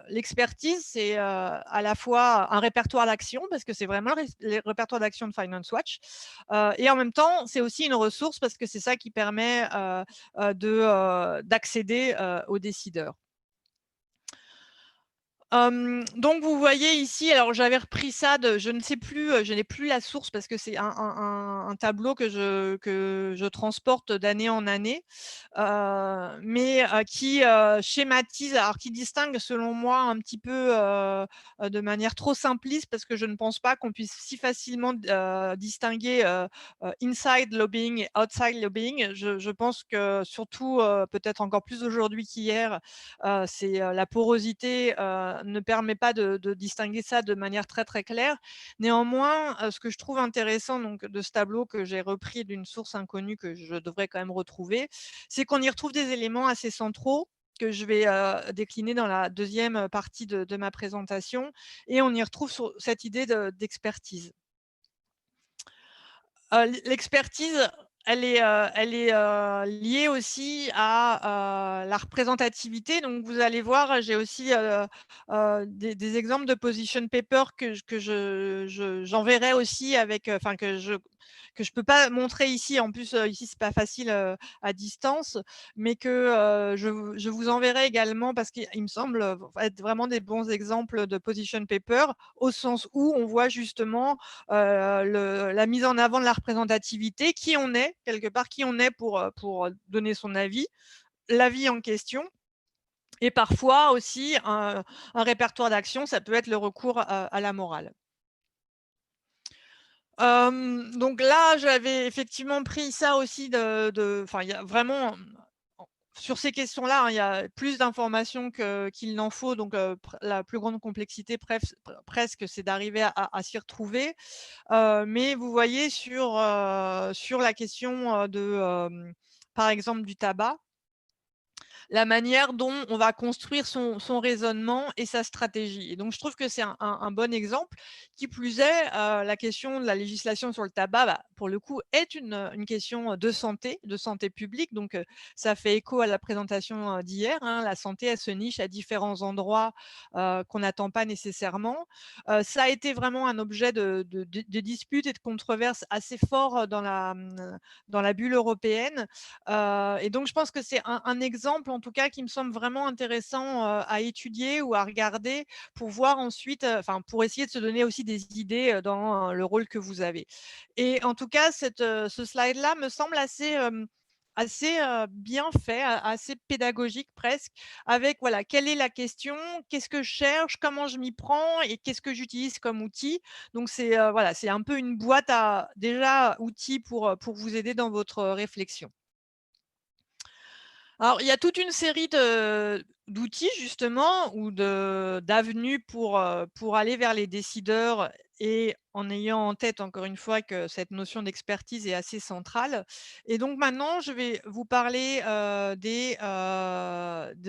l'expertise, c'est, à la fois un répertoire d'actions, parce que c'est vraiment le répertoire d'actions de Finance Watch, et en même temps, c'est aussi une ressource parce que c'est ça qui permet, d'accéder, aux décideurs. Donc vous voyez ici, alors j'avais repris ça de je ne sais plus, je n'ai plus la source parce que c'est un tableau que je transporte d'année en année, mais qui, schématise, alors qui distingue selon moi un petit peu, de manière trop simpliste parce que je ne pense pas qu'on puisse si facilement distinguer, inside lobbying et outside lobbying. Je pense que surtout, peut-être encore plus aujourd'hui qu'hier, c'est, la porosité, ne permet pas de distinguer ça de manière très, très claire. Néanmoins, ce que je trouve intéressant donc de ce tableau que j'ai repris d'une source inconnue que je devrais quand même retrouver, c'est qu'on y retrouve des éléments assez centraux que je vais, décliner dans la deuxième partie de ma présentation, et on y retrouve sur cette idée d'expertise. L'expertise, elle est liée aussi à, la représentativité. Donc vous allez voir, j'ai aussi, des exemples de position paper que j'enverrai aussi avec, enfin que je peux pas montrer ici. En plus, ici, c'est pas facile, à distance, mais que, je vous enverrai également parce qu'il me semble, être vraiment des bons exemples de position paper, au sens où on voit justement, la mise en avant de la représentativité, qui on est, quelque part, qui on est pour donner son avis, l'avis en question, et parfois aussi un répertoire d'actions, ça peut être le recours à la morale. Donc là, j'avais effectivement pris ça aussi enfin, il y a vraiment, sur ces questions-là, hein, il y a plus d'informations qu'il n'en faut, donc la plus grande complexité presque, c'est d'arriver à s'y retrouver. Mais vous voyez sur la question, par exemple du tabac, la manière dont on va construire son raisonnement et sa stratégie. Et donc je trouve que c'est un bon exemple. Qui plus est, la question de la législation sur le tabac, bah, pour le coup, est une question de santé publique. Donc ça fait écho à la présentation, d'hier, hein. La santé, elle se niche à différents endroits, qu'on n'attend pas nécessairement. Ça a été vraiment un objet de dispute et de controverse assez fort, dans la bulle européenne. Et donc je pense que c'est un exemple, en tout cas, qui me semble vraiment intéressant, à étudier ou à regarder pour voir ensuite, enfin, pour essayer de se donner aussi des idées, dans, le rôle que vous avez. Et en tout cas, ce slide-là me semble assez, bien fait, assez pédagogique presque, avec voilà, quelle est la question? Qu'est-ce que je cherche? Comment je m'y prends? Et qu'est-ce que j'utilise comme outil? Donc c'est, voilà, c'est un peu une boîte à déjà outils pour vous aider dans votre, réflexion. Alors, il y a toute une série d'outils justement ou d'avenues pour aller vers les décideurs, et en ayant en tête encore une fois que cette notion d'expertise est assez centrale. Et donc maintenant, je vais vous parler, de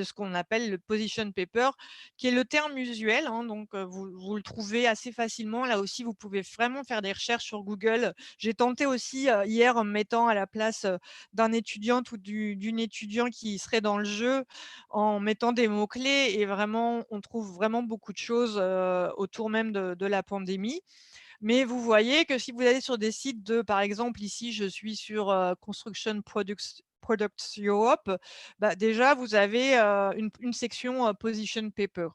ce qu'on appelle le position paper, qui est le terme usuel, hein, donc vous le trouvez assez facilement. Là aussi, vous pouvez vraiment faire des recherches sur Google. J'ai tenté aussi, hier, en me mettant à la place, d'un étudiant ou d'une étudiant qui serait dans le jeu, en mettant des mots-clés, et vraiment, on trouve vraiment beaucoup de choses, autour même de la pandémie. Mais vous voyez que si vous allez sur des sites par exemple, ici, je suis sur, Construction Products Europe, bah, déjà vous avez, une section, position paper.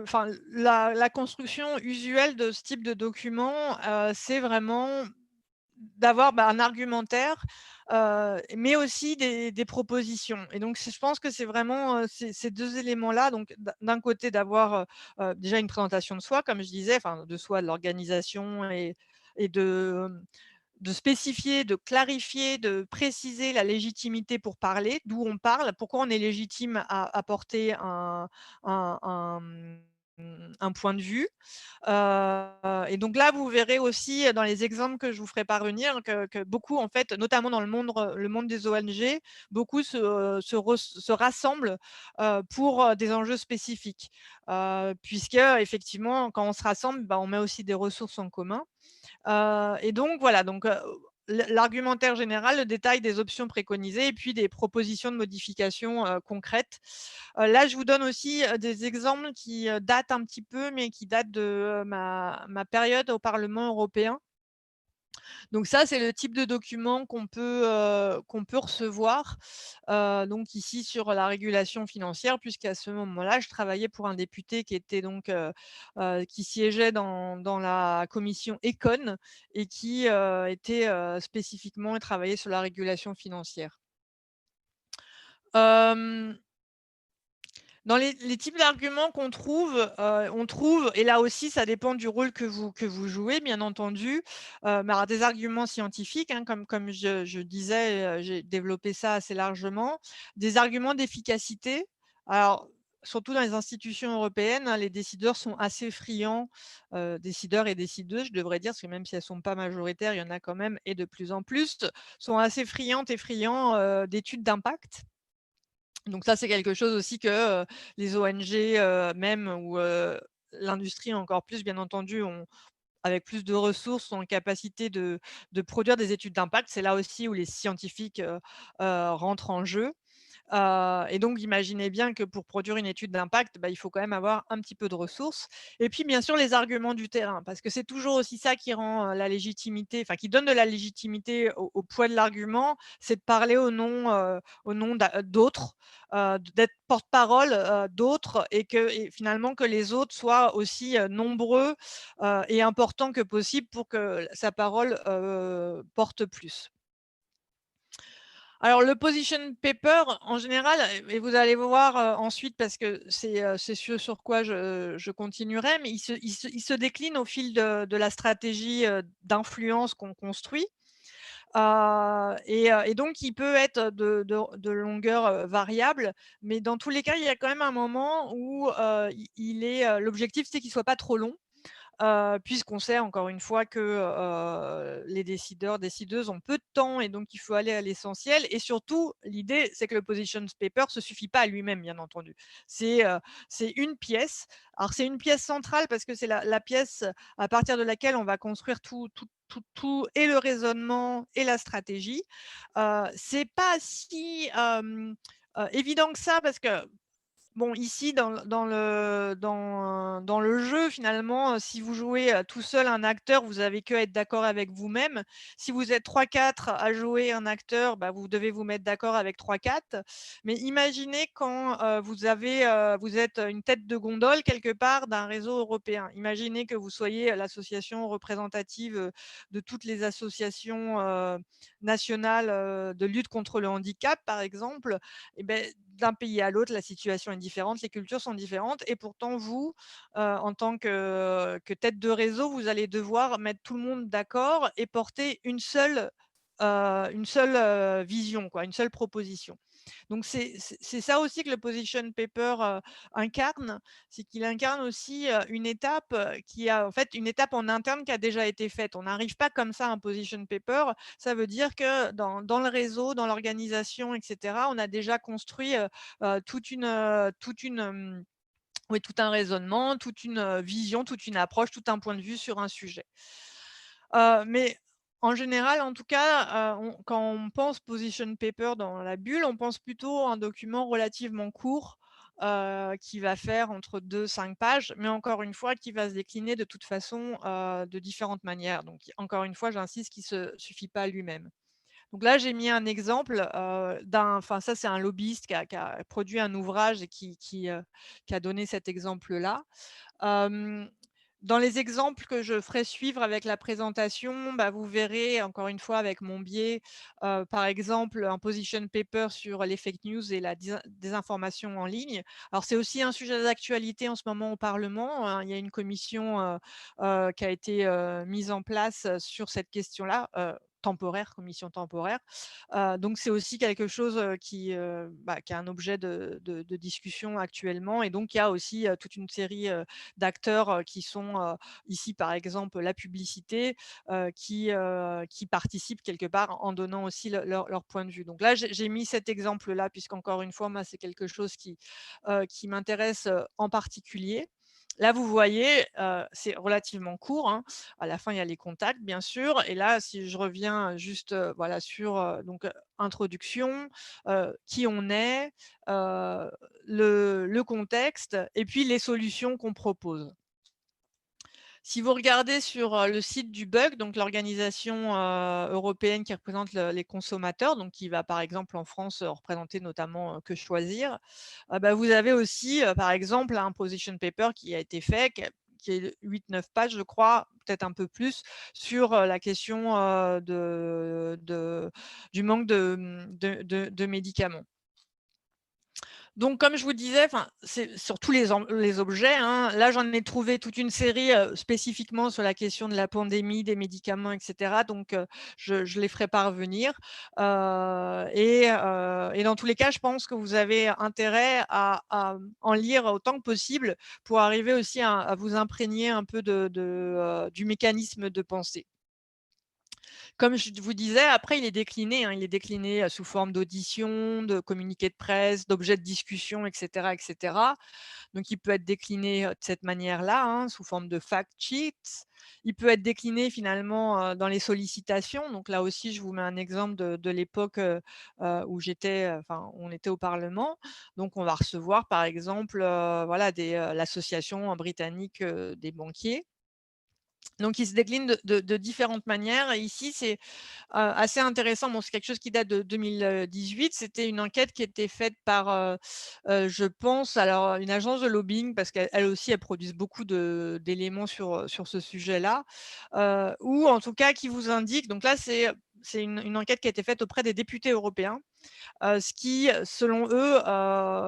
Enfin, la construction usuelle de ce type de document, c'est vraiment d'avoir, bah, un argumentaire, mais aussi des propositions. Et donc je pense que c'est vraiment, ces 2 éléments-là, donc d'un côté d'avoir, déjà une présentation de soi, comme je disais, enfin de soi, de l'organisation, et de spécifier, de clarifier, de préciser la légitimité pour parler, d'où on parle, pourquoi on est légitime à apporter un un, un point de vue. Et donc là, vous verrez aussi, dans les exemples que je vous ferai parvenir, que beaucoup, en fait, notamment dans le monde des ONG, beaucoup se rassemblent, pour, des enjeux spécifiques. Puisque effectivement, quand on se rassemble, bah, on met aussi des ressources en commun. Et donc voilà, donc, l'argumentaire général, le détail des options préconisées et puis des propositions de modification, concrètes. Là, je vous donne aussi, des exemples qui, datent un petit peu, mais qui datent de, ma période au Parlement européen. Donc ça, c'est le type de document qu'on peut recevoir, donc ici sur la régulation financière, puisqu'à ce moment-là, je travaillais pour un député qui était donc, qui siégeait dans la commission Econ et qui, était, spécifiquement et travaillait sur la régulation financière. Hem Dans les types d'arguments on trouve et là aussi ça dépend du rôle que vous jouez bien entendu, mais alors des arguments scientifiques, hein, comme je disais, j'ai développé ça assez largement. Des arguments d'efficacité. Alors, surtout dans les institutions européennes, hein, les décideurs sont assez friands, décideurs et décideuses, je devrais dire, parce que même si elles ne sont pas majoritaires, il y en a quand même et de plus en plus, sont assez friandes et friands, d'études d'impact. Donc ça, c'est quelque chose aussi que, les ONG, même ou, l'industrie encore plus bien entendu ont avec plus de ressources, ont en capacité de produire des études d'impact. C'est là aussi où les scientifiques, rentrent en jeu. Et donc imaginez bien que pour produire une étude d'impact, bah, il faut quand même avoir un petit peu de ressources et puis bien sûr les arguments du terrain parce que c'est toujours aussi ça qui rend, la légitimité enfin qui donne de la légitimité au poids de l'argument, c'est de parler au nom d'autres, d'être porte-parole, d'autres et finalement que les autres soient aussi, nombreux, et importants que possible pour que sa parole, porte plus. Alors le position paper en général et vous allez voir, ensuite parce que c'est ce sur quoi je continuerai, mais il se décline au fil de la stratégie, d'influence qu'on construit, et donc il peut être de longueur, variable, mais dans tous les cas, il y a quand même un moment où, il est, l'objectif c'est qu'il soit pas trop long. Puisqu'on sait encore une fois que, les décideurs, décideuses ont peu de temps et donc il faut aller à l'essentiel et surtout l'idée, c'est que le position paper se suffit pas à lui-même, bien entendu. C'est, heu, c'est une pièce. Alors c'est une pièce centrale parce que c'est la pièce à partir de laquelle on va construire tout et le raisonnement et la stratégie. C'est pas si, évident que ça parce que bon, ici, dans le jeu, finalement, si vous jouez, tout seul un acteur, vous avez qu'à être d'accord avec vous-même. Si vous êtes trois quatre à jouer un acteur, bah, vous devez vous mettre d'accord avec trois quatre. Mais imaginez quand, vous êtes une tête de gondole quelque part d'un réseau européen. Imaginez que vous soyez, l'association représentative, de toutes les associations, nationales, de lutte contre le handicap, par exemple. Et beh, d'un pays à l'autre, la situation est différente, les cultures sont différentes et pourtant vous, en tant que tête de réseau, vous allez devoir mettre tout le monde d'accord et porter une seule, vision quoi, une seule proposition. Donc c'est ça aussi que le position paper, incarne, c'est qu'il incarne aussi, une étape, qui a en fait une étape en interne qui a déjà été faite. On n'arrive pas comme ça à un position paper, ça veut dire que dans le réseau, dans l'organisation et cetera, on a déjà construit, toute une, oui, tout un raisonnement, toute une, vision, toute une approche, tout un point de vue sur un sujet. Mais en général, en tout cas, quand on pense position paper dans la bulle, on pense plutôt à un document relativement court, qui va faire entre 2 5 pages, mais encore une fois, qui va se décliner de toute façon, de différentes manières. Donc encore une fois, j'insiste, qui se suffit pas à lui-même. Donc là, j'ai mis un exemple, ça c'est un lobbyiste qui a produit un ouvrage et qui a donné cet exemple-là. Hem, Dans les exemples que je ferai suivre avec la présentation, bah, vous verrez encore une fois avec mon biais, par exemple, un position paper sur les fake news et la désinformation en ligne. Alors c'est aussi un sujet d'actualité en ce moment au Parlement, hein. Il y a une commission, qui a été, mise en place, sur cette question-là, temporaire, commission temporaire. Donc c'est aussi quelque chose, qui est un objet de discussion actuellement et donc il y a aussi, toute une série, d'acteurs, qui sont, ici par exemple la publicité, qui participent quelque part en donnant aussi leur point de vue. Donc là, j'ai mis cet exemple-là puisqu'encore une fois, moi, c'est quelque chose qui m'intéresse, en particulier. Là, vous voyez, c'est relativement court, hein. À la fin, il y a les contacts, bien sûr et là, si je reviens juste, voilà, sur, donc, introduction, qui on est, le contexte et puis les solutions qu'on propose. Si vous regardez sur, le site du BUG, donc l'organisation, européenne qui représente les consommateurs, donc qui va, par exemple, en France, représenter notamment, Que Choisir, bah, vous avez aussi, par exemple, un position paper qui a été fait, qui est de 8-9 pages, je crois, peut-être un peu plus, sur, la question, du manque de médicaments. Donc comme je vous disais, enfin, c'est sur tous les objets, hein. Là, j'en ai trouvé toute une série, spécifiquement sur la question de la pandémie, des médicaments et cetera, donc je les ferai parvenir, et dans tous les cas, je pense que vous avez intérêt à en lire autant que possible pour arriver aussi à vous imprégner un peu du mécanisme de pensée. Comme je vous disais, après il est décliné, hein, il est décliné, sous forme d'audition, de communiqué de presse, d'objets de discussion et cetera et cetera. Donc il peut être décliné, de cette manière-là, hein, sous forme de fact sheets. Il peut être décliné finalement, dans les sollicitations. Donc là aussi, je vous mets un exemple de l'époque, où j'étais, enfin, on était au parlement. Donc on va recevoir par exemple, voilà l'association britannique, des banquiers. Donc il se décline de différentes manières et ici c'est assez intéressant. Bon, c'est quelque chose qui date de 2018. C'était une enquête qui était faite par, je pense, alors, une agence de lobbying parce qu'elles aussi, elles produisent beaucoup d'éléments sur ce sujet-là, ou en tout cas qui vous indique donc là, c'est une enquête qui a été faite auprès des députés européens, ce qui, selon eux,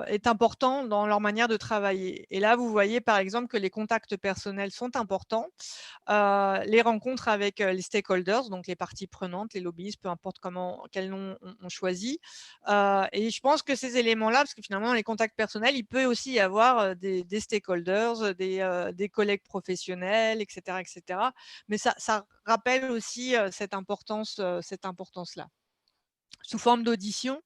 est important dans leur manière de travailler et là, vous voyez, par exemple, que les contacts personnels sont importants, les rencontres avec, les stakeholders, donc les parties prenantes, les lobbyistes, peu importe quel nom on choisit, et je pense que ces éléments-là, parce que finalement les contacts personnels, il peut aussi y avoir, des stakeholders, des collègues professionnels et cetera, mais ça rappelle aussi, cette importance-là. Sous forme d'audition,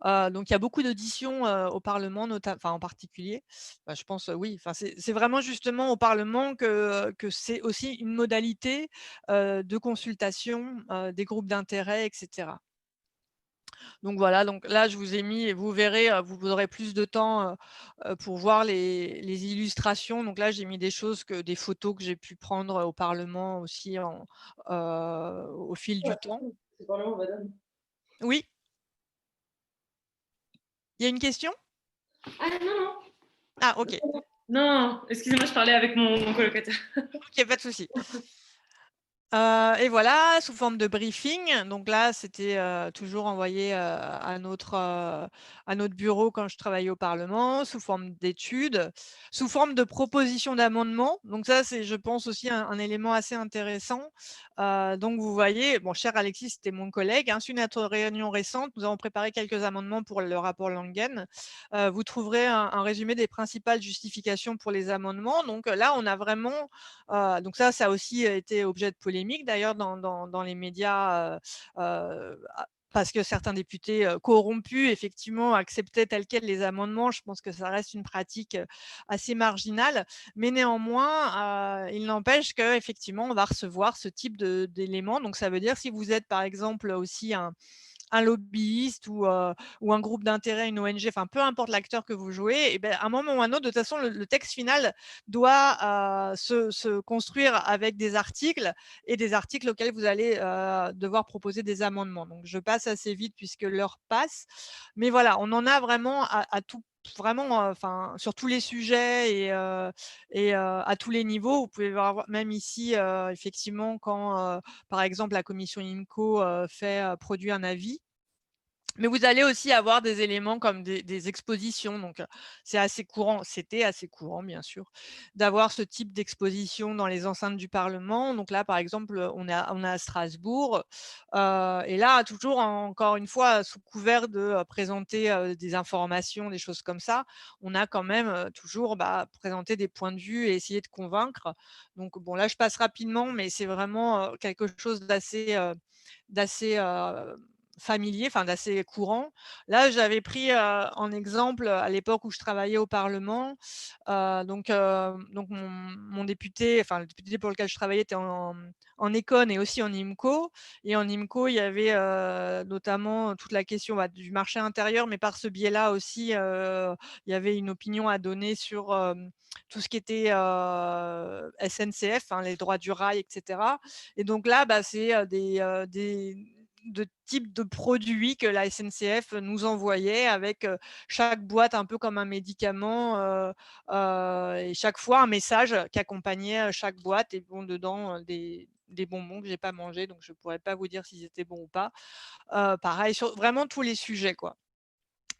donc il y a beaucoup d'auditions, au parlement enfin en particulier. Bah, je pense, oui, enfin c'est vraiment justement au parlement que c'est aussi une modalité, de consultation, des groupes d'intérêt et cetera. Donc voilà, donc là je vous ai mis et vous verrez, vous aurez plus de temps, pour voir les illustrations. Donc là j'ai mis des photos que j'ai pu prendre, au parlement aussi au fil du temps. C'est vraiment madame. Oui, il y a une question? Ah non, non. Ah OK, Non, excusez-moi, je parlais avec mon colocataire. OK, pas de souci. Et voilà, sous forme de briefing. Donc là, c'était, toujours envoyé, à notre bureau quand je travaillais au parlement, sous forme d'études, sous forme de propositions d'amendements. Donc ça, c'est, je pense, aussi un élément assez intéressant. Donc vous voyez, bon, cher Alexis, c'était mon collègue, hein, suite à notre réunion récente, nous avons préparé quelques amendements pour le rapport Langen. Vous trouverez un résumé des principales justifications pour les amendements. Donc, là, on a vraiment donc ça a aussi été objet de polémique d'ailleurs dans les médias, parce que certains députés, corrompus effectivement acceptaient tels quels les amendements. Je pense que ça reste une pratique, assez marginale, mais néanmoins, il n'empêche qu'effectivement on va recevoir ce type d'éléments. Donc ça veut dire si vous êtes par exemple aussi un lobbyiste ou un groupe d'intérêt, une ONG, enfin peu importe l'acteur que vous jouez, et ben, à un moment ou à un autre, de toute façon, le texte final doit se construire avec des articles et des articles auxquels vous allez devoir proposer des amendements. Donc je passe assez vite puisque l'heure passe. Mais voilà, on en a vraiment à tout vraiment, enfin, sur tous les sujets à tous les niveaux. Vous pouvez avoir même ici, effectivement, quand, par exemple, la commission IMCO, produit un avis, mais vous allez aussi avoir des éléments comme des expositions, donc c'est assez courant, c'était assez courant bien sûr, d'avoir ce type d'exposition dans les enceintes du parlement. Donc là, par exemple, on est à Strasbourg, et là, toujours encore une fois, sous couvert de, présenter, des informations, des choses comme ça, on a quand même, toujours, bah, présenter des points de vue et essayer de convaincre. Donc bon, là, je passe rapidement, mais c'est vraiment, quelque chose d'assez, familier, enfin d'assez courant. Là, j'avais pris, en exemple, à l'époque où je travaillais au parlement, donc mon député, enfin le député pour lequel je travaillais était en Econ et aussi en IMCO, et en IMCO, il y avait, notamment toute la question, bah, du marché intérieur, mais par ce biais-là aussi, il y avait une opinion à donner sur, tout ce qui était, SNCF, hein, les droits du rail et cetera, et donc là, bah, c'est, des de types de produits que la SNCF nous envoyait avec, chaque boîte un peu comme un médicament, et chaque fois un message qui accompagnait, chaque boîte, et bon dedans, des bonbons que j'ai pas mangés, donc je pourrais pas vous dire s'ils étaient bons ou pas. Pareil sur vraiment tous les sujets, quoi.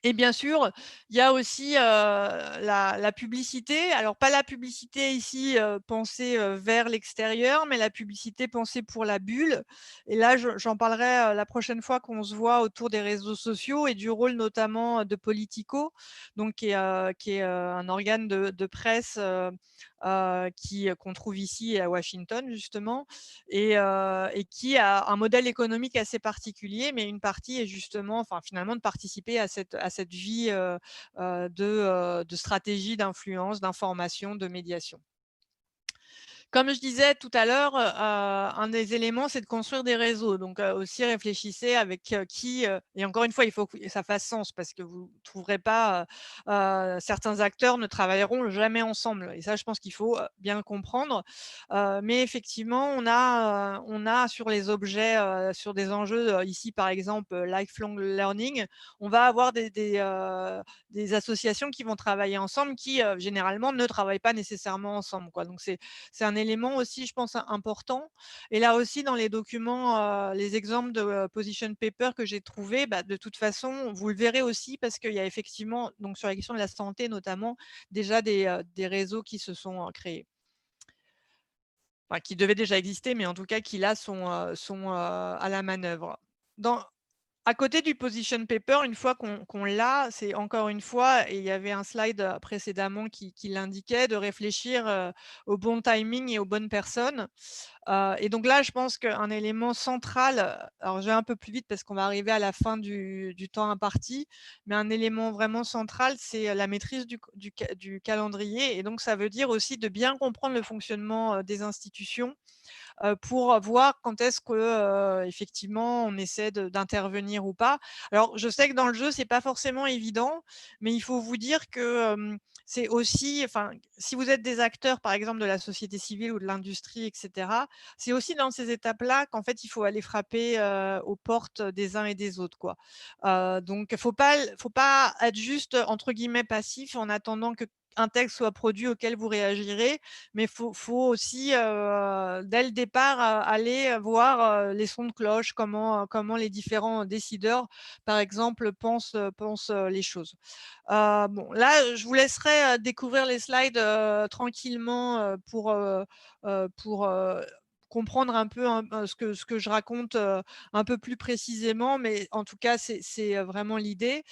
Et bien sûr, il y a aussi, la publicité. Alors pas la publicité ici, pensée, vers l'extérieur, mais la publicité pensée pour la bulle, et là, j'en parlerai, la prochaine fois qu'on se voit autour des réseaux sociaux et du rôle notamment, de Politico, donc qui est un organe de presse, qu'on trouve ici à Washington justement, et qui a un modèle économique assez particulier, mais une partie est justement, enfin, finalement, de participer à cette vie, de stratégie d'influence, d'information, de médiation. Comme je disais tout à l'heure, un des éléments, c'est de construire des réseaux. Donc, aussi réfléchissez avec, qui, et encore une fois, il faut que ça fasse sens parce que vous ne trouverez pas, certains acteurs ne travailleront jamais ensemble, et ça, je pense qu'il faut, bien le comprendre. Mais effectivement, on a sur les objets, sur des enjeux, ici, par exemple, lifelong learning, on va avoir des associations qui vont travailler ensemble qui, généralement, ne travaillent pas nécessairement ensemble, quoi. Donc c'est un élément aussi, je pense, important, et là aussi dans les documents, les exemples de, position paper que j'ai trouvés, bah, de toute façon, vous le verrez aussi parce qu'il y a effectivement, donc sur la question de la santé notamment, déjà des réseaux qui se sont, créés. Enfin, qui devaient déjà exister, mais en tout cas qui là sont, à la manœuvre. Dans À côté du position paper, une fois qu'on l'a, c'est encore une fois, et il y avait un slide, précédemment qui l'indiquait, de réfléchir, au bon timing et aux bonnes personnes. Et donc là, je pense qu'un élément central, alors je vais un peu plus vite parce qu'on va arriver à la fin du temps imparti, mais un élément vraiment central, c'est, la maîtrise du calendrier, et donc ça veut dire aussi de bien comprendre le fonctionnement, des institutions, pour voir quand est-ce que, effectivement, on essaie d'intervenir ou pas. Alors, je sais que dans le jeu, c'est pas forcément évident, mais il faut vous dire que, c'est aussi, enfin, si vous êtes des acteurs, par exemple, de la société civile ou de l'industrie et cetera, c'est aussi dans ces étapes-là qu'en fait, il faut aller frapper, aux portes des uns et des autres, quoi. Donc faut pas être juste, entre guillemets, «passif» en attendant qu'un texte soit produit auquel vous réagirez, mais faut aussi, dès le départ, aller voir, les sons de cloche, comment les différents décideurs, par exemple, pensent les choses. Bon, là, je vous laisserai, découvrir les slides, tranquillement, pour comprendre un peu, hein, ce que je raconte, un peu plus précisément, mais en tout cas, c'est vraiment l'idée.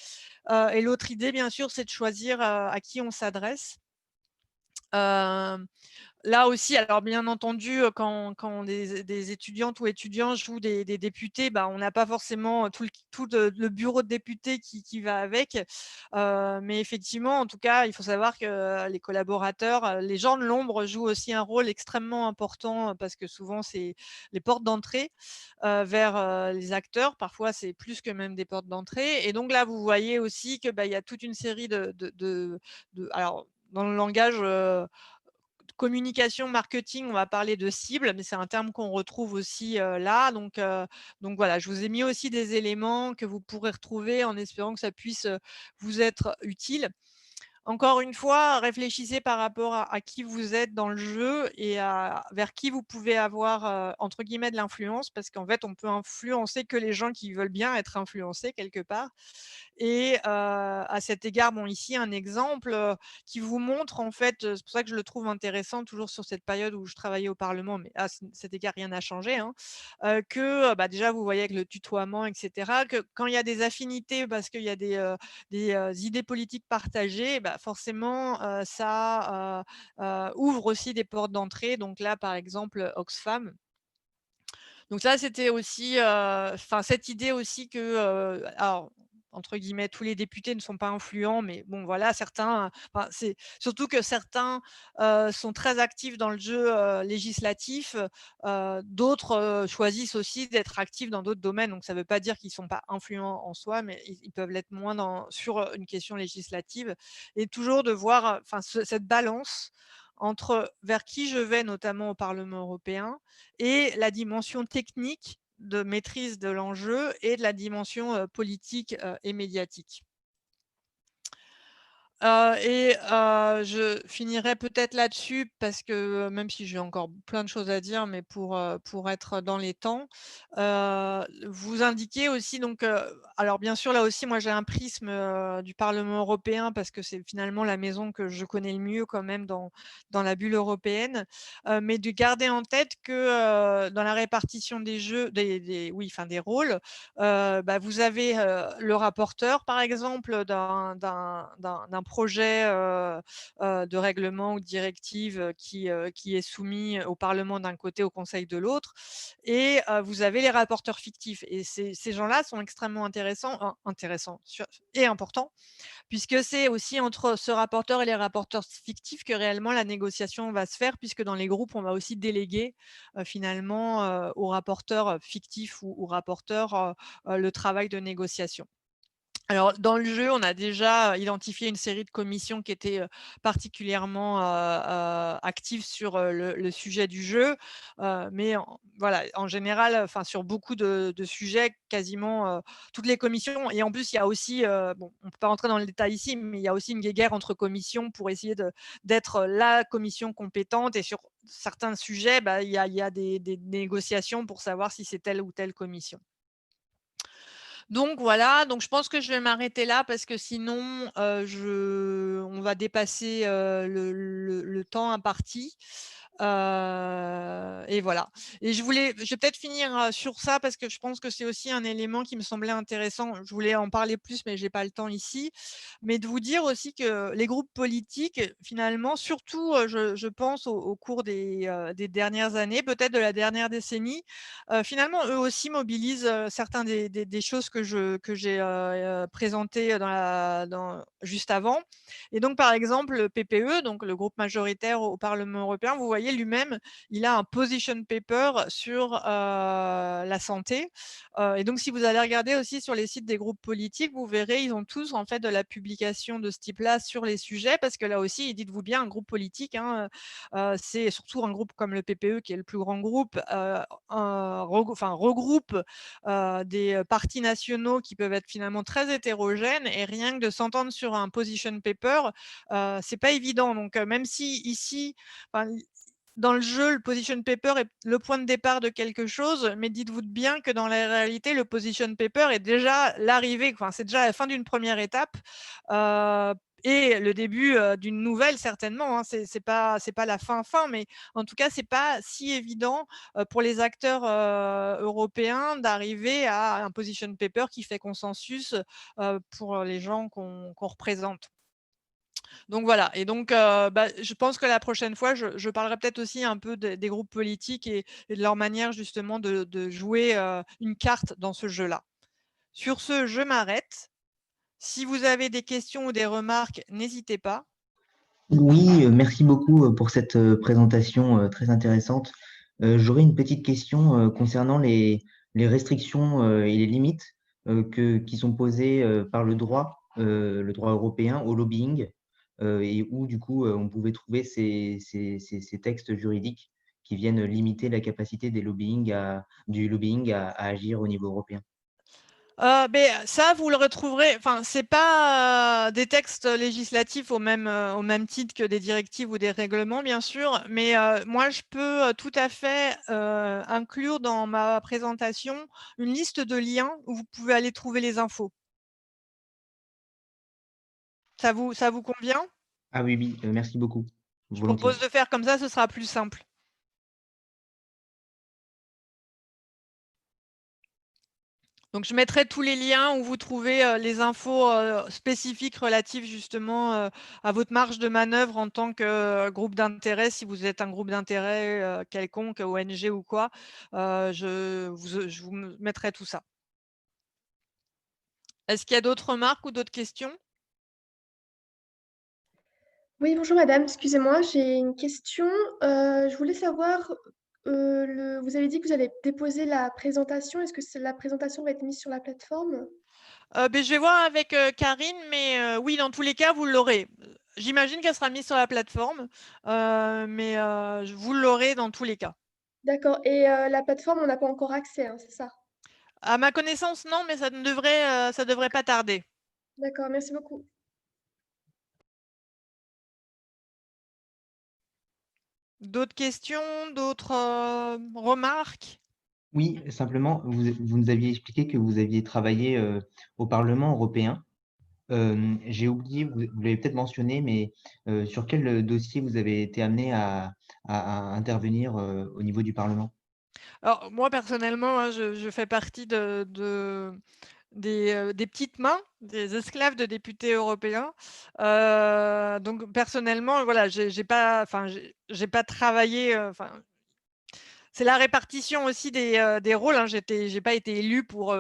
Et l'autre idée, bien sûr, c'est de choisir, à qui on s'adresse. Hem Là aussi, alors bien entendu, quand des étudiantes ou étudiants jouent des députés, bah, on n'a pas forcément tout le bureau de députés qui va avec. Mais effectivement, en tout cas, il faut savoir que, les collaborateurs, les gens de l'ombre jouent aussi un rôle extrêmement important, parce que souvent c'est les portes d'entrée, vers, les acteurs. Parfois, c'est plus que même des portes d'entrée, et donc là, vous voyez aussi que, bah, il y a toute une série alors dans le langage, communication, marketing, on va parler de cible, mais c'est un terme qu'on retrouve aussi, là. Donc voilà, je vous ai mis aussi des éléments que vous pourrez retrouver en espérant que ça puisse, vous être utile. Encore une fois, réfléchissez par rapport à qui vous êtes dans le jeu et vers qui vous pouvez avoir, entre guillemets «de l'influence», parce qu'en fait, on peut influencer que les gens qui veulent bien être influencés quelque part. Et à cet égard, bon, ici un exemple, qui vous montre en fait, c'est pour ça que je le trouve intéressant toujours sur cette période où je travaillais au parlement, mais à cet égard rien n'a changé, hein. Que, bah, déjà vous voyez avec le tutoiement et cetera, que quand il y a des affinités parce qu'il y a des idées politiques partagées, bah, forcément, ça, ouvre aussi des portes d'entrée. Donc là, par exemple, Oxfam. Donc ça, c'était aussi, enfin cette idée aussi que, alors entre guillemets «tous les députés ne sont pas influents», mais bon voilà, certains, enfin c'est surtout que certains, sont très actifs dans le jeu, législatif, d'autres, choisissent aussi d'être actifs dans d'autres domaines. Donc ça ne veut pas dire qu'ils ne sont pas influents en soi, mais ils peuvent l'être moins sur, une question législative et toujours de voir, enfin cette balance entre vers qui je vais, notamment au Parlement européen, et la dimension technique de maîtrise de l'enjeu et de la dimension, politique, et médiatique. Je finirai peut-être là-dessus parce que, même si j'ai encore plein de choses à dire, mais pour être dans les temps, vous indiquez aussi donc, alors bien sûr, là aussi, moi j'ai un prisme, du Parlement européen parce que c'est finalement la maison que je connais le mieux quand même dans la bulle européenne, mais de garder en tête que, dans la répartition des jeux des oui, enfin des rôles, bah, vous avez, le rapporteur par exemple d'un projet, de règlement ou de directive, qui est soumis au parlement d'un côté, au conseil de l'autre et vous avez les rapporteurs fictifs et ces gens-là sont extrêmement intéressants et importants puisque c'est aussi entre ce rapporteur et les rapporteurs fictifs que réellement la négociation va se faire, puisque dans les groupes, on va aussi déléguer, finalement, aux rapporteurs, fictifs ou rapporteurs, le travail de négociation. Alors, dans le jeu, on a déjà identifié une série de commissions qui étaient, particulièrement, actives sur, le sujet du jeu, mais voilà, en général, enfin sur beaucoup de sujets, quasiment, toutes les commissions et en plus, il y a aussi, bon, on ne peut pas rentrer dans le détail ici, mais il y a aussi une guéguerre entre commissions pour essayer d'être la commission compétente et sur certains sujets, bah, il y a des négociations pour savoir si c'est telle ou telle commission. Donc voilà, donc je pense que je vais m'arrêter là parce que sinon, on va dépasser, le temps imparti. Et voilà. Et je vais peut-être finir, sur ça parce que je pense que c'est aussi un élément qui me semblait intéressant. Je voulais en parler plus, mais j'ai pas le temps ici. Mais de vous dire aussi que les groupes politiques, finalement, surtout, je pense au cours des dernières années, peut-être de la dernière décennie, finalement, eux aussi mobilisent, certains des choses que j'ai, présentées juste avant et donc par exemple, le PPE, donc le groupe majoritaire au Parlement européen, vous voyez lui-même, il a un position paper sur, la santé, et donc si vous allez regarder aussi sur les sites des groupes politiques, vous verrez, ils ont tous en fait de la publication de ce type-là sur les sujets parce que là aussi, dites-vous bien, un groupe politique, hein, c'est surtout un groupe comme le PPE qui est le plus grand groupe, regroupe, des, partis nationaux qui peuvent être finalement très hétérogènes et rien que de s'entendre sur un position paper, c'est pas évident. Donc, même si ici, enfin, dans le jeu, le position paper est le point de départ de quelque chose, mais dites-vous bien que dans la réalité, le position paper est déjà l'arrivée, enfin, c'est déjà la fin d'une première étape, heu et le début, d'une nouvelle certainement, hein. C'est pas la fin, mais en tout cas, c'est pas si évident, pour les acteurs, européens d'arriver à un position paper qui fait consensus, pour les gens qu'on représente. Donc voilà et donc bah, je pense que la prochaine fois, je parlerai peut-être aussi un peu des groupes politiques et de leur manière justement de jouer, une carte dans ce jeu-là. Sur ce, je m'arrête. Si vous avez des questions ou des remarques, n'hésitez pas. Oui, merci beaucoup pour cette présentation très intéressante. J'aurais une petite question concernant les restrictions et les limites qui sont posées par le droit européen au lobbying, et où du coup on pouvait trouver ces textes juridiques qui viennent limiter la capacité du lobbying à agir au niveau européen. Beh, ça, vous le retrouverez enfin, c'est pas, des textes législatifs au même titre que des directives ou des règlements, bien sûr, mais moi, je peux, tout à fait, inclure dans ma présentation une liste de liens où vous pouvez aller trouver les infos. Ça vous convient? Ah oui, oui, merci beaucoup. Je Volontiers. propose de faire comme ça, ce sera plus simple. Donc, je mettrai tous les liens où vous trouvez les infos spécifiques relatives justement à votre marge de manœuvre en tant que groupe d'intérêt, si vous êtes un groupe d'intérêt quelconque, ONG ou quoi. Je vous mettrai tout ça. Est-ce qu'il y a d'autres remarques ou d'autres questions? Oui, bonjour madame, excusez-moi, j'ai une question. Je voulais savoir, vous avez dit que vous allez déposer la présentation. Est-ce que la présentation va être mise sur la plateforme? Je vais voir avec Karine, mais oui, dans tous les cas, vous l'aurez. J'imagine qu'elle sera mise sur la plateforme, mais vous l'aurez dans tous les cas. D'accord. Et la plateforme, on n'a pas encore accès, hein, c'est ça? À ma connaissance, non, mais ça devrait pas tarder. D'accord, merci beaucoup. D'autres questions, d'autres remarques? Oui, simplement, vous nous aviez expliqué que vous aviez travaillé au Parlement européen. J'ai oublié, vous l'avez peut-être mentionné, mais sur quel dossier vous avez été amené à intervenir au niveau du Parlement? Alors moi personnellement, hein, je fais partie des petites mains, des esclaves de députés européens. Donc personnellement, voilà, j'ai pas travaillé, c'est la répartition aussi des rôles, hein. J'ai pas été élue pour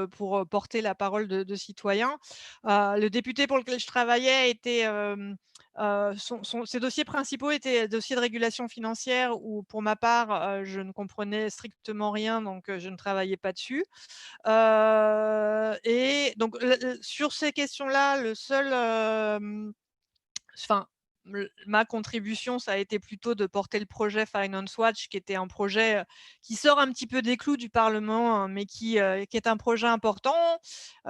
porter la parole de citoyens. Le député pour lequel je travaillais était, ses dossiers principaux étaient dossiers de régulation financière où pour ma part, je ne comprenais strictement rien, donc je ne travaillais pas dessus. Et donc sur ces questions-là, le seul, enfin, ma contribution, ça a été plutôt de porter le projet Finance Watch, qui était un projet qui sort un petit peu des clous du Parlement, hein, mais qui est un projet important.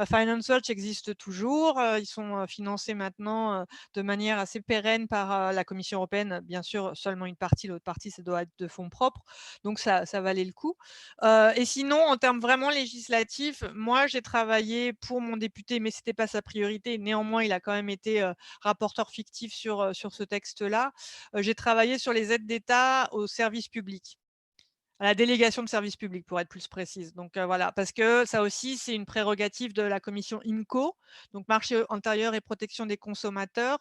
Finance Watch existe toujours. Ils sont financés maintenant de manière assez pérenne par la Commission européenne. Bien sûr, seulement une partie, l'autre partie, ça doit être de fonds propres. Donc, ça valait le coup. Et sinon, en termes vraiment législatifs, moi, j'ai travaillé pour mon député, mais ce n'était pas sa priorité. Néanmoins, il a quand même été rapporteur fictif sur ce texte-là. J'ai travaillé sur les aides d'État aux services publics. À la délégation de service public, pour être plus précise. Donc voilà, parce que ça aussi, c'est une prérogative de la commission IMCO, donc marché intérieur et protection des consommateurs.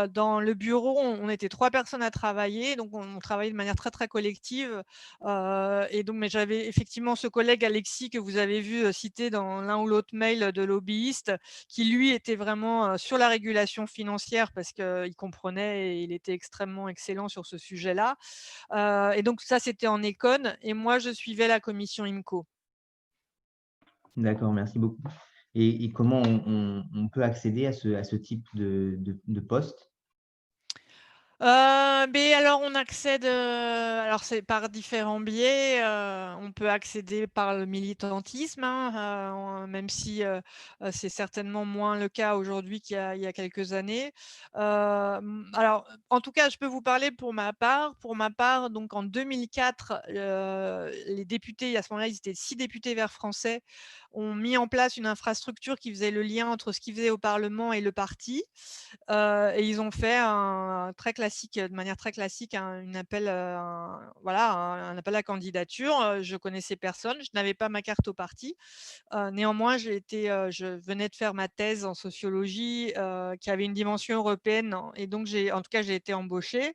Dans le bureau, on était 3 personnes à travailler, donc on travaillait de manière très, très collective. Et donc, mais j'avais effectivement ce collègue Alexis que vous avez vu cité dans l'un ou l'autre mail de lobbyiste, qui lui était vraiment sur la régulation financière parce qu'il comprenait et il était extrêmement excellent sur ce sujet-là. Et donc ça, c'était en Econ et moi, je suivais la commission IMCO. D'accord, merci beaucoup. Et comment on peut accéder à ce type de poste? Beh, alors on accède, alors c'est par différents biais, on peut accéder par le militantisme, hein, même si, c'est certainement moins le cas aujourd'hui qu'il y a quelques années. Alors, en tout cas, je peux vous parler pour ma part. Pour ma part, donc en 2004, les députés, à ce moment-là, ils étaient 6 députés verts français, ont mis en place une infrastructure qui faisait le lien entre ce qu'ils faisaient au parlement et le parti. Et ils ont fait un très classique, de manière très classique, un appel à candidature. Je connaissais personne, je n'avais pas ma carte au parti. Néanmoins, je venais de faire ma thèse en sociologie, qui avait une dimension européenne, hein, et donc j'ai été embauchée.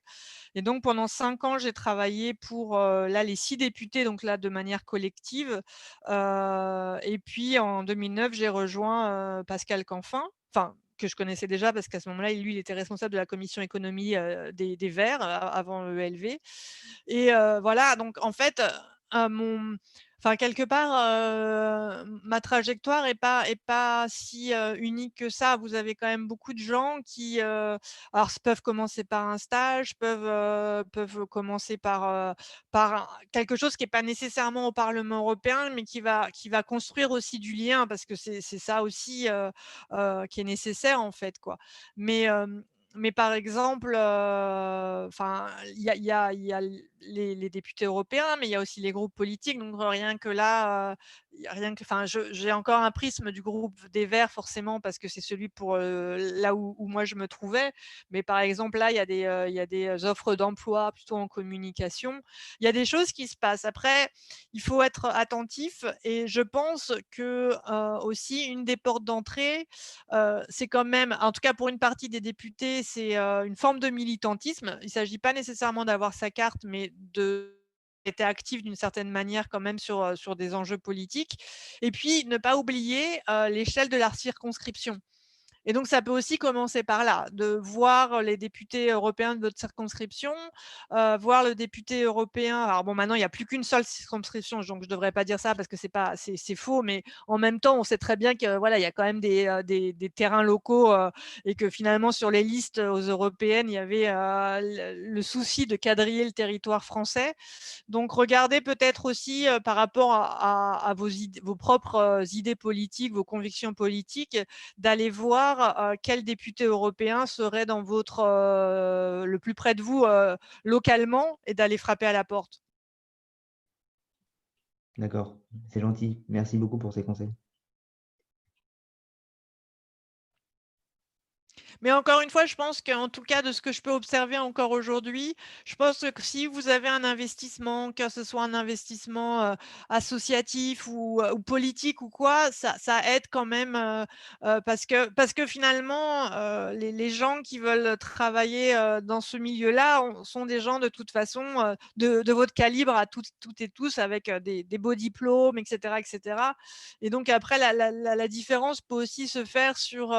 Et donc pendant 5 ans, j'ai travaillé pour, là, les 6 députés, donc là, de manière collective. Et puis en 2009, j'ai rejoint, Pascal Canfin, enfin, que je connaissais déjà parce qu'à ce moment-là, lui, il était responsable de la commission économie, des Verts, avant ELV. Et voilà, donc en fait, mon enfin quelque part, ma trajectoire est pas si, unique que ça. Vous avez quand même beaucoup de gens qui, alors peuvent commencer par un stage, peuvent commencer par quelque chose qui est pas nécessairement au Parlement européen, mais qui va construire aussi du lien parce que c'est ça aussi, qui est nécessaire en fait, quoi. Mais, mais par exemple, enfin, il y a les députés européens, mais il y a aussi les groupes politiques. Donc rien que là, j'ai encore un prisme du groupe des Verts forcément parce que c'est celui pour là où moi je me trouvais. Mais par exemple là, il y a des offres d'emploi plutôt en communication. Il y a des choses qui se passent. Après, il faut être attentif et je pense que aussi une des portes d'entrée, c'est quand même, en tout cas pour une partie des députés, c'est une forme de militantisme. Il ne s'agit pas nécessairement d'avoir sa carte, mais d'être actif d'une certaine manière quand même sur des enjeux politiques. Et puis, ne pas oublier l'échelle de la circonscription. Et donc, ça peut aussi commencer par là, de voir les députés européens de votre circonscription, voir le député européen. Alors bon, maintenant, il n'y a plus qu'une seule circonscription, donc je ne devrais pas dire ça parce que c'est faux, mais en même temps, on sait très bien que voilà, il y a quand même des terrains locaux et que finalement, sur les listes aux européennes, il y avait le souci de quadriller le territoire français. Donc, regardez peut-être aussi par rapport à vos propres idées politiques, vos convictions politiques, d'aller voir quel député européen serait dans votre le plus près de vous localement et d'aller frapper à la porte. D'accord, c'est gentil. Merci beaucoup pour ces conseils. Mais encore une fois, je pense qu'en tout cas, de ce que je peux observer encore aujourd'hui, je pense que si vous avez un investissement, que ce soit un investissement associatif ou politique ou quoi, ça aide quand même parce que finalement, les gens qui veulent travailler dans ce milieu-là sont des gens de toute façon de votre calibre à toutes et tous avec des beaux diplômes, etc., etc. Et donc après, la différence peut aussi se faire sur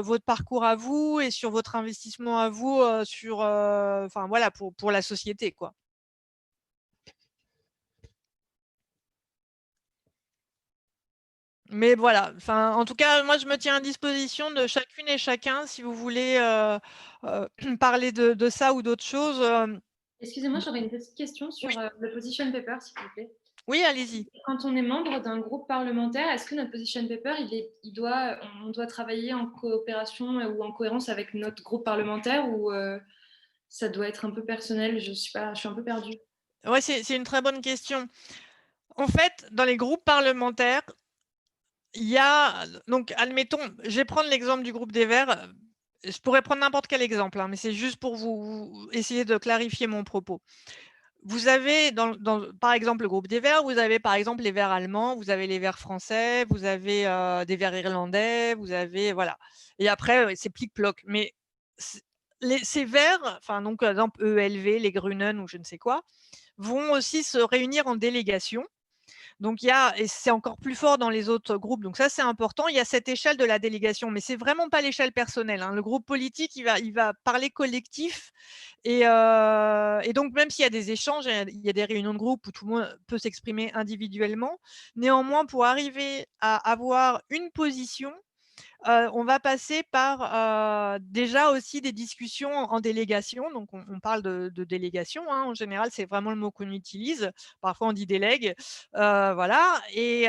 votre parcours à vous et sur votre investissement à vous, enfin voilà, pour la société, quoi. Mais voilà, enfin, en tout cas, moi, je me tiens à disposition de chacune et chacun si vous voulez parler de ça ou d'autres choses. Excusez-moi, j'aurais une petite question sur Oui, le position paper, s'il vous plaît. oui, allez-y. Quand on est membre d'un groupe parlementaire, est-ce que notre position paper, on doit travailler en coopération ou en cohérence avec notre groupe parlementaire ou ça doit être un peu personnel? Je suis un peu perdue. Ouais, c'est une très bonne question. En fait, dans les groupes parlementaires, il y a donc admettons, je vais prendre l'exemple du groupe des Verts. Je pourrais prendre n'importe quel exemple, hein, mais c'est juste pour vous essayer de clarifier mon propos. Vous avez par exemple le groupe des Verts, vous avez par exemple les Verts allemands, vous avez les Verts français, vous avez des Verts irlandais, vous avez voilà. Et après c'est plic-ploc. Mais ces Verts, enfin donc par exemple ELV, les Grünen ou je ne sais quoi, vont aussi se réunir en délégation. Donc, et c'est encore plus fort dans les autres groupes, donc ça, c'est important. Il y a cette échelle de la délégation, mais c'est vraiment pas l'échelle personnelle, hein. Le groupe politique, il va parler collectif et donc même s'il y a des échanges, il y a des réunions de groupe où tout le monde peut s'exprimer individuellement. Néanmoins, pour arriver à avoir une position, on va passer par déjà aussi des discussions en délégation. Donc, on parle de délégation, hein, en général, c'est vraiment le mot qu'on utilise. Parfois, on dit délègue. Voilà. Et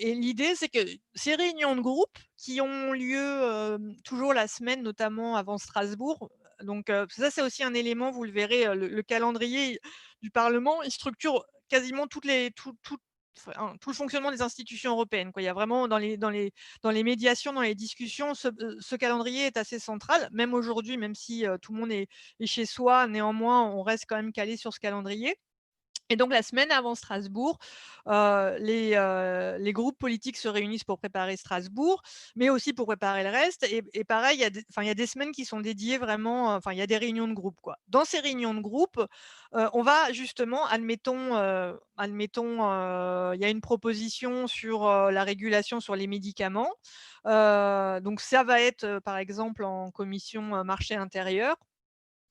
l'idée, c'est que ces réunions de groupe qui ont lieu toujours la semaine, notamment avant Strasbourg. Donc, ça, c'est aussi un élément, vous le verrez, le calendrier du Parlement, il structure quasiment tout le fonctionnement des institutions européennes, quoi. Il y a vraiment dans les médiations, dans les discussions, ce calendrier est assez central. Même aujourd'hui, même si tout le monde est chez soi, néanmoins, on reste quand même calé sur ce calendrier. Et donc la semaine avant Strasbourg, les groupes politiques se réunissent pour préparer Strasbourg, mais aussi pour préparer le reste. Et pareil, il y a des semaines qui sont dédiées vraiment, enfin il y a des réunions de groupe, quoi. Dans ces réunions de groupe, on va justement, admettons, il y a une proposition sur la régulation sur les médicaments. Donc ça va être, par exemple, en commission marché intérieur.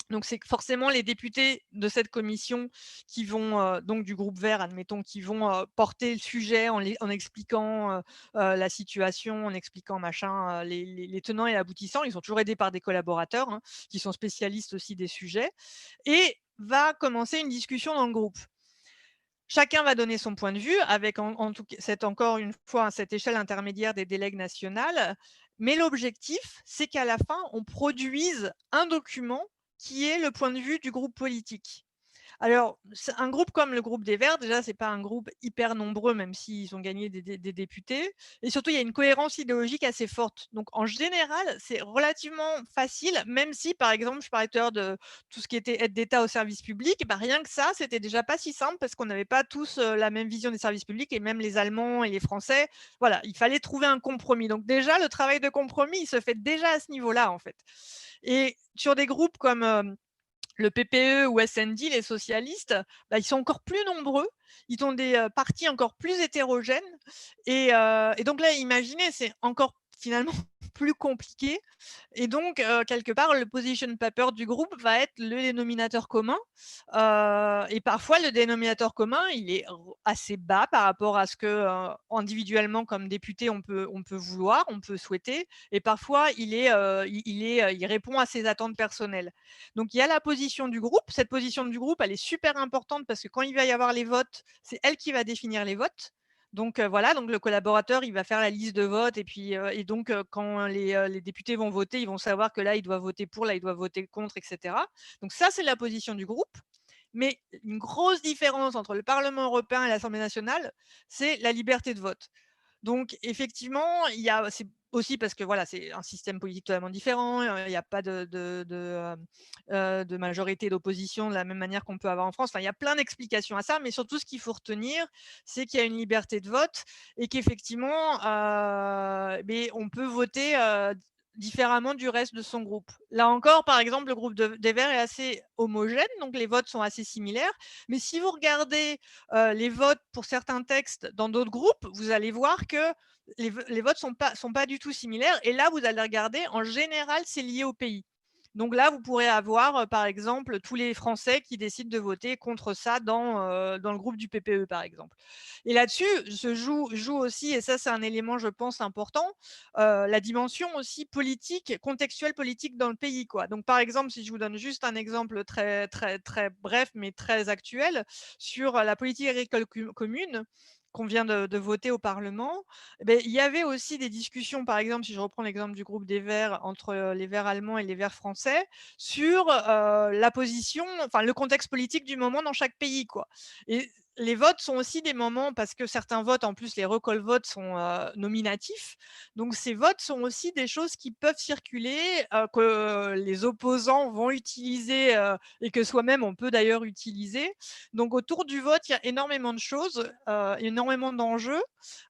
Donc, c'est forcément les députés de cette commission qui vont, donc du groupe vert, admettons, qui vont porter le sujet en expliquant la situation, en expliquant machin, les tenants et aboutissants. Ils sont toujours aidés par des collaborateurs hein, qui sont spécialistes aussi des sujets. Et va commencer une discussion dans le groupe. Chacun va donner son point de vue avec encore une fois cette échelle intermédiaire des délègues nationales. Mais l'objectif, c'est qu'à la fin, on produise un document qui est le point de vue du groupe politique. Alors, un groupe comme le groupe des Verts, déjà, c'est pas un groupe hyper nombreux, même s'ils ont gagné des députés. Et surtout, il y a une cohérence idéologique assez forte. Donc, en général, c'est relativement facile, même si, par exemple, je parlais tout à l'heure de tout ce qui était aide d'État au service public, bah, rien que ça, c'était déjà pas si simple parce qu'on n'avait pas tous la même vision des services publics et même les Allemands et les Français. Voilà, il fallait trouver un compromis. Donc, déjà, le travail de compromis, il se fait déjà à ce niveau-là, en fait. Et sur des groupes comme le PPE ou SND, les socialistes, bah, ils sont encore plus nombreux. Ils ont des partis encore plus hétérogènes. Et donc là, imaginez, c'est encore finalement plus compliqué. Et donc, quelque part, le position paper du groupe va être le dénominateur commun. Et parfois, le dénominateur commun, il est assez bas par rapport à ce que, individuellement, comme député, on peut vouloir, on peut souhaiter. Et parfois, il répond à ses attentes personnelles. Donc, il y a la position du groupe. Cette position du groupe, elle est super importante parce que quand il va y avoir les votes, c'est elle qui va définir les votes. Donc voilà, donc le collaborateur, il va faire la liste de vote et donc quand les députés vont voter, ils vont savoir que là, ils doivent voter pour, là, ils doivent voter contre, etc. Donc ça, c'est la position du groupe. Mais une grosse différence entre le Parlement européen et l'Assemblée nationale, c'est la liberté de vote. Donc effectivement, c'est aussi parce que voilà, c'est un système politique totalement différent. Il n'y a pas de majorité d'opposition de la même manière qu'on peut avoir en France. Enfin, il y a plein d'explications à ça, mais surtout ce qu'il faut retenir, c'est qu'il y a une liberté de vote et qu'effectivement, mais on peut voter différemment du reste de son groupe. Là encore, par exemple, le groupe des Verts est assez homogène, donc les votes sont assez similaires. Mais si vous regardez les votes pour certains textes dans d'autres groupes, vous allez voir que les votes sont pas du tout similaires. Et là, vous allez regarder, en général, c'est lié au pays. Donc là, vous pourrez avoir, par exemple, tous les Français qui décident de voter contre ça dans le groupe du PPE, par exemple. Et là-dessus, se joue aussi, et ça c'est un élément, je pense, important, la dimension aussi politique, contextuelle politique dans le pays, quoi. Donc par exemple, si je vous donne juste un exemple très, très, très bref, mais très actuel, sur la politique agricole commune, qu'on vient de voter au Parlement, il y avait aussi des discussions, par exemple, si je reprends l'exemple du groupe des Verts, entre les Verts allemands et les Verts français, sur la position, enfin le contexte politique du moment dans chaque pays, quoi. Et les votes sont aussi des moments, parce que certains votes, en plus, les recall votes sont nominatifs. Donc, ces votes sont aussi des choses qui peuvent circuler, que les opposants vont utiliser et que soi-même, on peut d'ailleurs utiliser. Donc, autour du vote, il y a énormément de choses, énormément d'enjeux.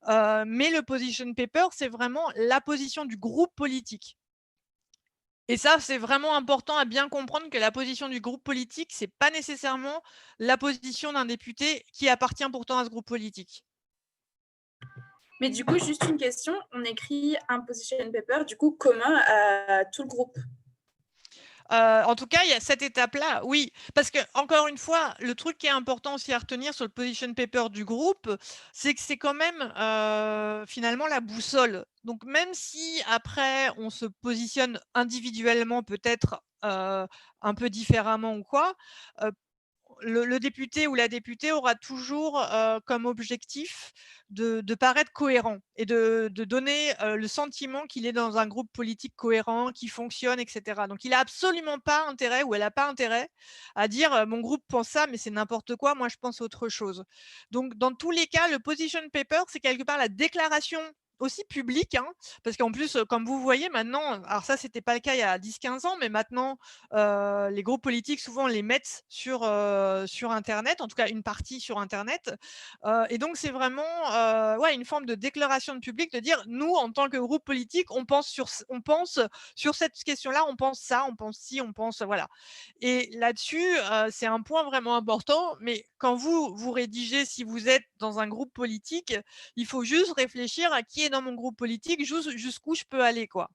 Mais le position paper, c'est vraiment la position du groupe politique. Et ça, c'est vraiment important à bien comprendre que la position du groupe politique, c'est pas nécessairement la position d'un député qui appartient pourtant à ce groupe politique. Mais du coup, juste une question, on écrit un position paper du coup commun à tout le groupe. En tout cas, il y a cette étape-là, oui. Parce que, encore une fois, le truc qui est important aussi à retenir sur le position paper du groupe, c'est que c'est quand même finalement la boussole. Donc, même si après, on se positionne individuellement, peut-être un peu différemment ou quoi, le député ou la députée aura toujours comme objectif de paraître cohérent et de donner le sentiment qu'il est dans un groupe politique cohérent, qui fonctionne, etc. Donc, il n'a absolument pas intérêt ou elle n'a pas intérêt à dire mon groupe pense ça, mais c'est n'importe quoi, moi je pense autre chose. Donc, dans tous les cas, le position paper, c'est quelque part la déclaration aussi publique, hein, parce qu'en plus, comme vous voyez maintenant, alors ça, c'était pas le cas il y a 10-15 ans, mais maintenant, les groupes politiques, souvent, les mettent sur internet, en tout cas une partie sur internet. Et donc, c'est vraiment ouais, une forme de déclaration de public, de dire nous, en tant que groupe politique, on pense sur cette question-là, on pense ça, on pense ci, on pense voilà. Et là-dessus, c'est un point vraiment important. Mais quand vous rédigez, si vous êtes dans un groupe politique, il faut juste réfléchir à qui est dans mon groupe politique, jusqu'où je peux aller, quoi.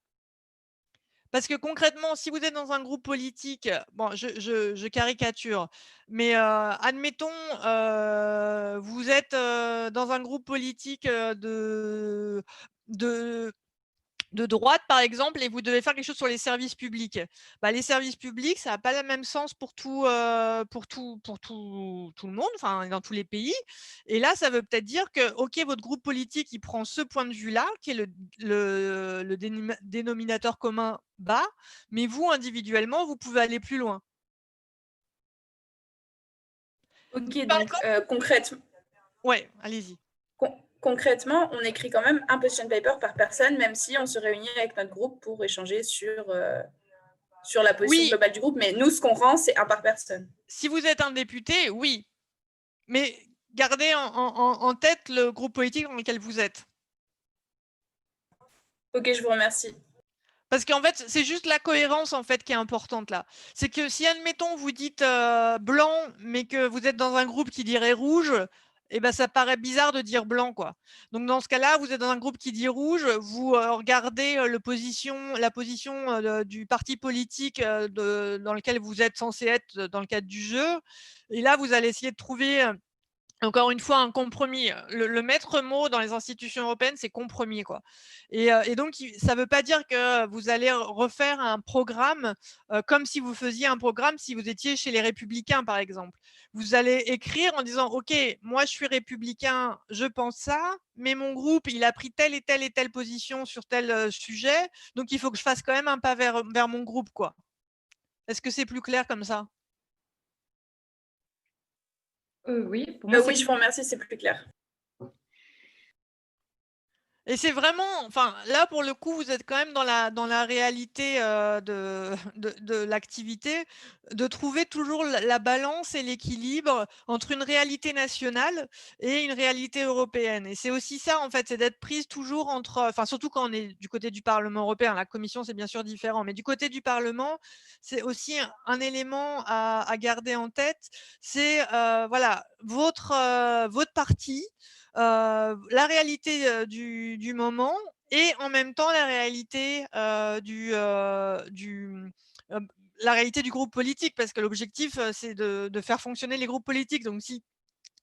Parce que concrètement, si vous êtes dans un groupe politique, bon, je caricature, mais admettons, vous êtes dans un groupe politique de, de droite, par exemple, et vous devez faire quelque chose sur les services publics. Bah, les services publics, ça n'a pas le même sens pour tout le monde, enfin, dans tous les pays. Et là, ça veut peut-être dire que, OK, votre groupe politique, il prend ce point de vue-là, qui est le dénominateur commun bas, mais vous, individuellement, vous pouvez aller plus loin. Ok, donc concrètement, Ouais, allez-y. concrètement, on écrit quand même un position paper par personne, même si on se réunit avec notre groupe pour échanger sur la position Oui, globale du groupe. Mais nous, ce qu'on rend, c'est un par personne. si vous êtes un député, oui. Mais gardez en tête le groupe politique dans lequel vous êtes. Ok, je vous remercie. Parce qu'en fait, c'est juste la cohérence en fait qui est importante là. C'est que si, admettons, vous dites blanc, mais que vous êtes dans un groupe qui dirait rouge, eh ben, ça paraît bizarre de dire blanc, quoi. Donc dans ce cas-là, vous êtes dans un groupe qui dit rouge, vous regardez la position du parti politique dans lequel vous êtes censé être dans le cadre du jeu. Et là, vous allez essayer de trouver encore une fois, un compromis. Le maître mot dans les institutions européennes, c'est compromis, quoi. Et donc, ça ne veut pas dire que vous allez refaire un programme comme si vous faisiez un programme si vous étiez chez les Républicains, par exemple. Vous allez écrire en disant, OK, moi, je suis républicain, je pense ça, mais mon groupe, il a pris telle et telle position sur tel sujet, donc il faut que je fasse quand même un pas vers mon groupe, quoi. Est-ce que c'est plus clair comme ça? Oui, pour moi, Oui, je vous remercie, c'est plus clair. Et c'est vraiment, enfin, là pour le coup, vous êtes quand même dans la réalité de l'activité, de trouver toujours la balance et l'équilibre entre une réalité nationale et une réalité européenne. Et c'est aussi ça, en fait, c'est d'être prise toujours entre, enfin, surtout quand on est du côté du Parlement européen, la Commission, c'est bien sûr différent, mais du côté du Parlement, c'est aussi un élément à garder en tête, c'est, voilà, votre parti, la réalité du moment et en même temps la réalité la réalité du groupe politique, parce que l'objectif c'est de faire fonctionner les groupes politiques. Donc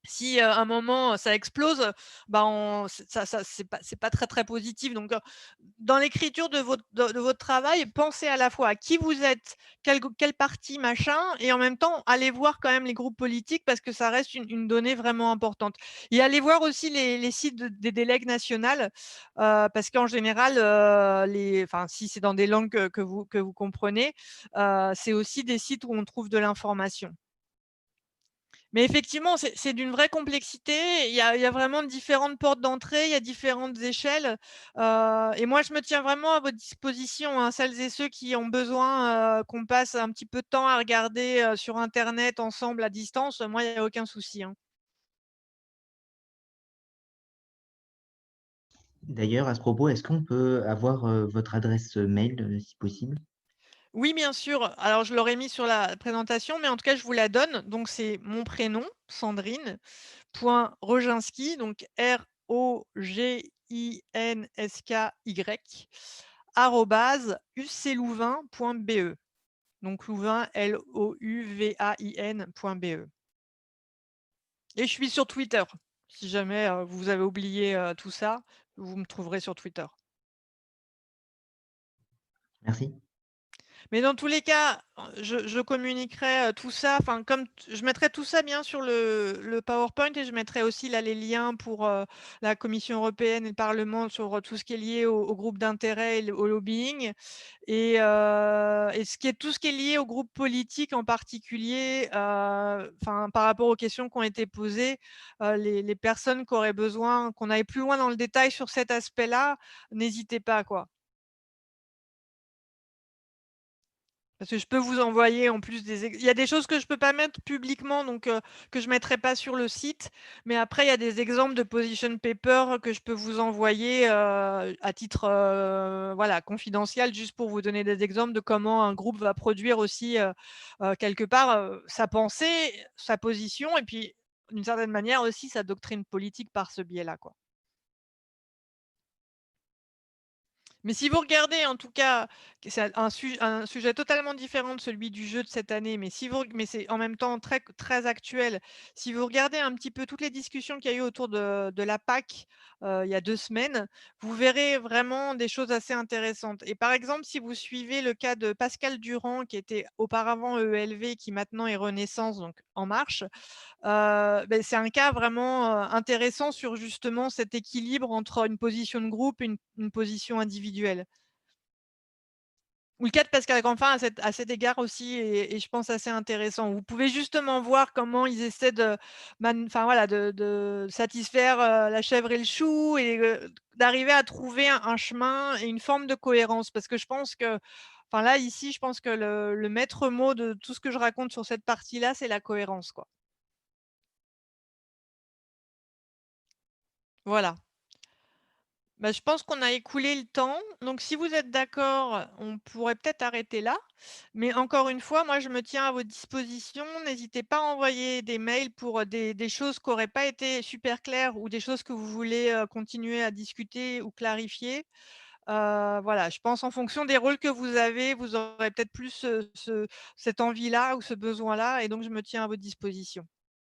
si à un moment ça explose, bah ça c'est pas très très positif. Donc dans l'écriture de votre travail, pensez à la fois à qui vous êtes, quel parti machin, et en même temps allez voir quand même les groupes politiques parce que ça reste une donnée vraiment importante. Et allez voir aussi les sites des délègues nationales parce qu'en général, si c'est dans des langues que vous comprenez, c'est aussi des sites où on trouve de l'information. Mais effectivement, c'est d'une vraie complexité. Il y a vraiment différentes portes d'entrée, il y a différentes échelles. Et moi, je me tiens vraiment à votre disposition, hein, celles et ceux qui ont besoin qu'on passe un petit peu de temps à regarder sur Internet ensemble à distance. Moi, il n'y a aucun souci, hein. D'ailleurs, à ce propos, est-ce qu'on peut avoir votre adresse mail, si possible? Oui, bien sûr. Alors, je l'aurais mis sur la présentation, mais en tout cas, je vous la donne. Donc, c'est mon prénom, Sandrine, point Roginski, donc ROGINSKY, @uclouvain.be. Donc Louvain, LOUVAIN.be. Et je suis sur Twitter. Si jamais vous avez oublié tout ça, vous me trouverez sur Twitter. Merci. Mais dans tous les cas, je communiquerai tout ça, enfin comme je mettrai tout ça bien sur le PowerPoint, et je mettrai aussi là les liens pour la Commission européenne et le Parlement sur tout ce qui est lié au groupe d'intérêt et au lobbying. Et tout ce qui est lié au groupe politique en particulier, par rapport aux questions qui ont été posées, les personnes qui auraient besoin qu'on aille plus loin dans le détail sur cet aspect-là, n'hésitez pas, quoi. Parce que je peux vous envoyer en plus il y a des choses que je peux pas mettre publiquement, donc que je mettrai pas sur le site. Mais après, il y a des exemples de position paper que je peux vous envoyer à titre voilà, confidentiel, juste pour vous donner des exemples de comment un groupe va produire aussi quelque part sa pensée, sa position, et puis d'une certaine manière aussi sa doctrine politique par ce biais-là, quoi. Mais si vous regardez en tout cas, que c'est un sujet totalement différent de celui du jeu de cette année, mais c'est en même temps très très actuel. Si vous regardez un petit peu toutes les discussions qu'il y a eu autour de la PAC, il y a 2 semaines, vous verrez vraiment des choses assez intéressantes. Et par exemple, si vous suivez le cas de Pascal Durand, qui était auparavant EELV, qui maintenant est Renaissance, donc En Marche, c'est un cas vraiment intéressant sur justement cet équilibre entre une position de groupe et une position individuelle. Ou le 4 parce qu'avec enfin à cet égard aussi et je pense assez intéressant. Vous pouvez justement voir comment ils essaient de enfin voilà, de satisfaire, la chèvre et le chou et d'arriver à trouver un chemin et une forme de cohérence. Parce que je pense que enfin là, ici, je pense que le maître mot de tout ce que je raconte sur cette partie-là, c'est la cohérence, quoi. Voilà. Bah, je pense qu'on a écoulé le temps. Donc, si vous êtes d'accord, on pourrait peut-être arrêter là. Mais encore une fois, moi, je me tiens à votre disposition. N'hésitez pas à envoyer des mails pour des choses qui n'auraient pas été super claires ou des choses que vous voulez continuer à discuter ou clarifier. Voilà, je pense en fonction des rôles que vous avez, vous aurez peut-être plus cette envie-là ou ce besoin-là. Et donc, je me tiens à votre disposition.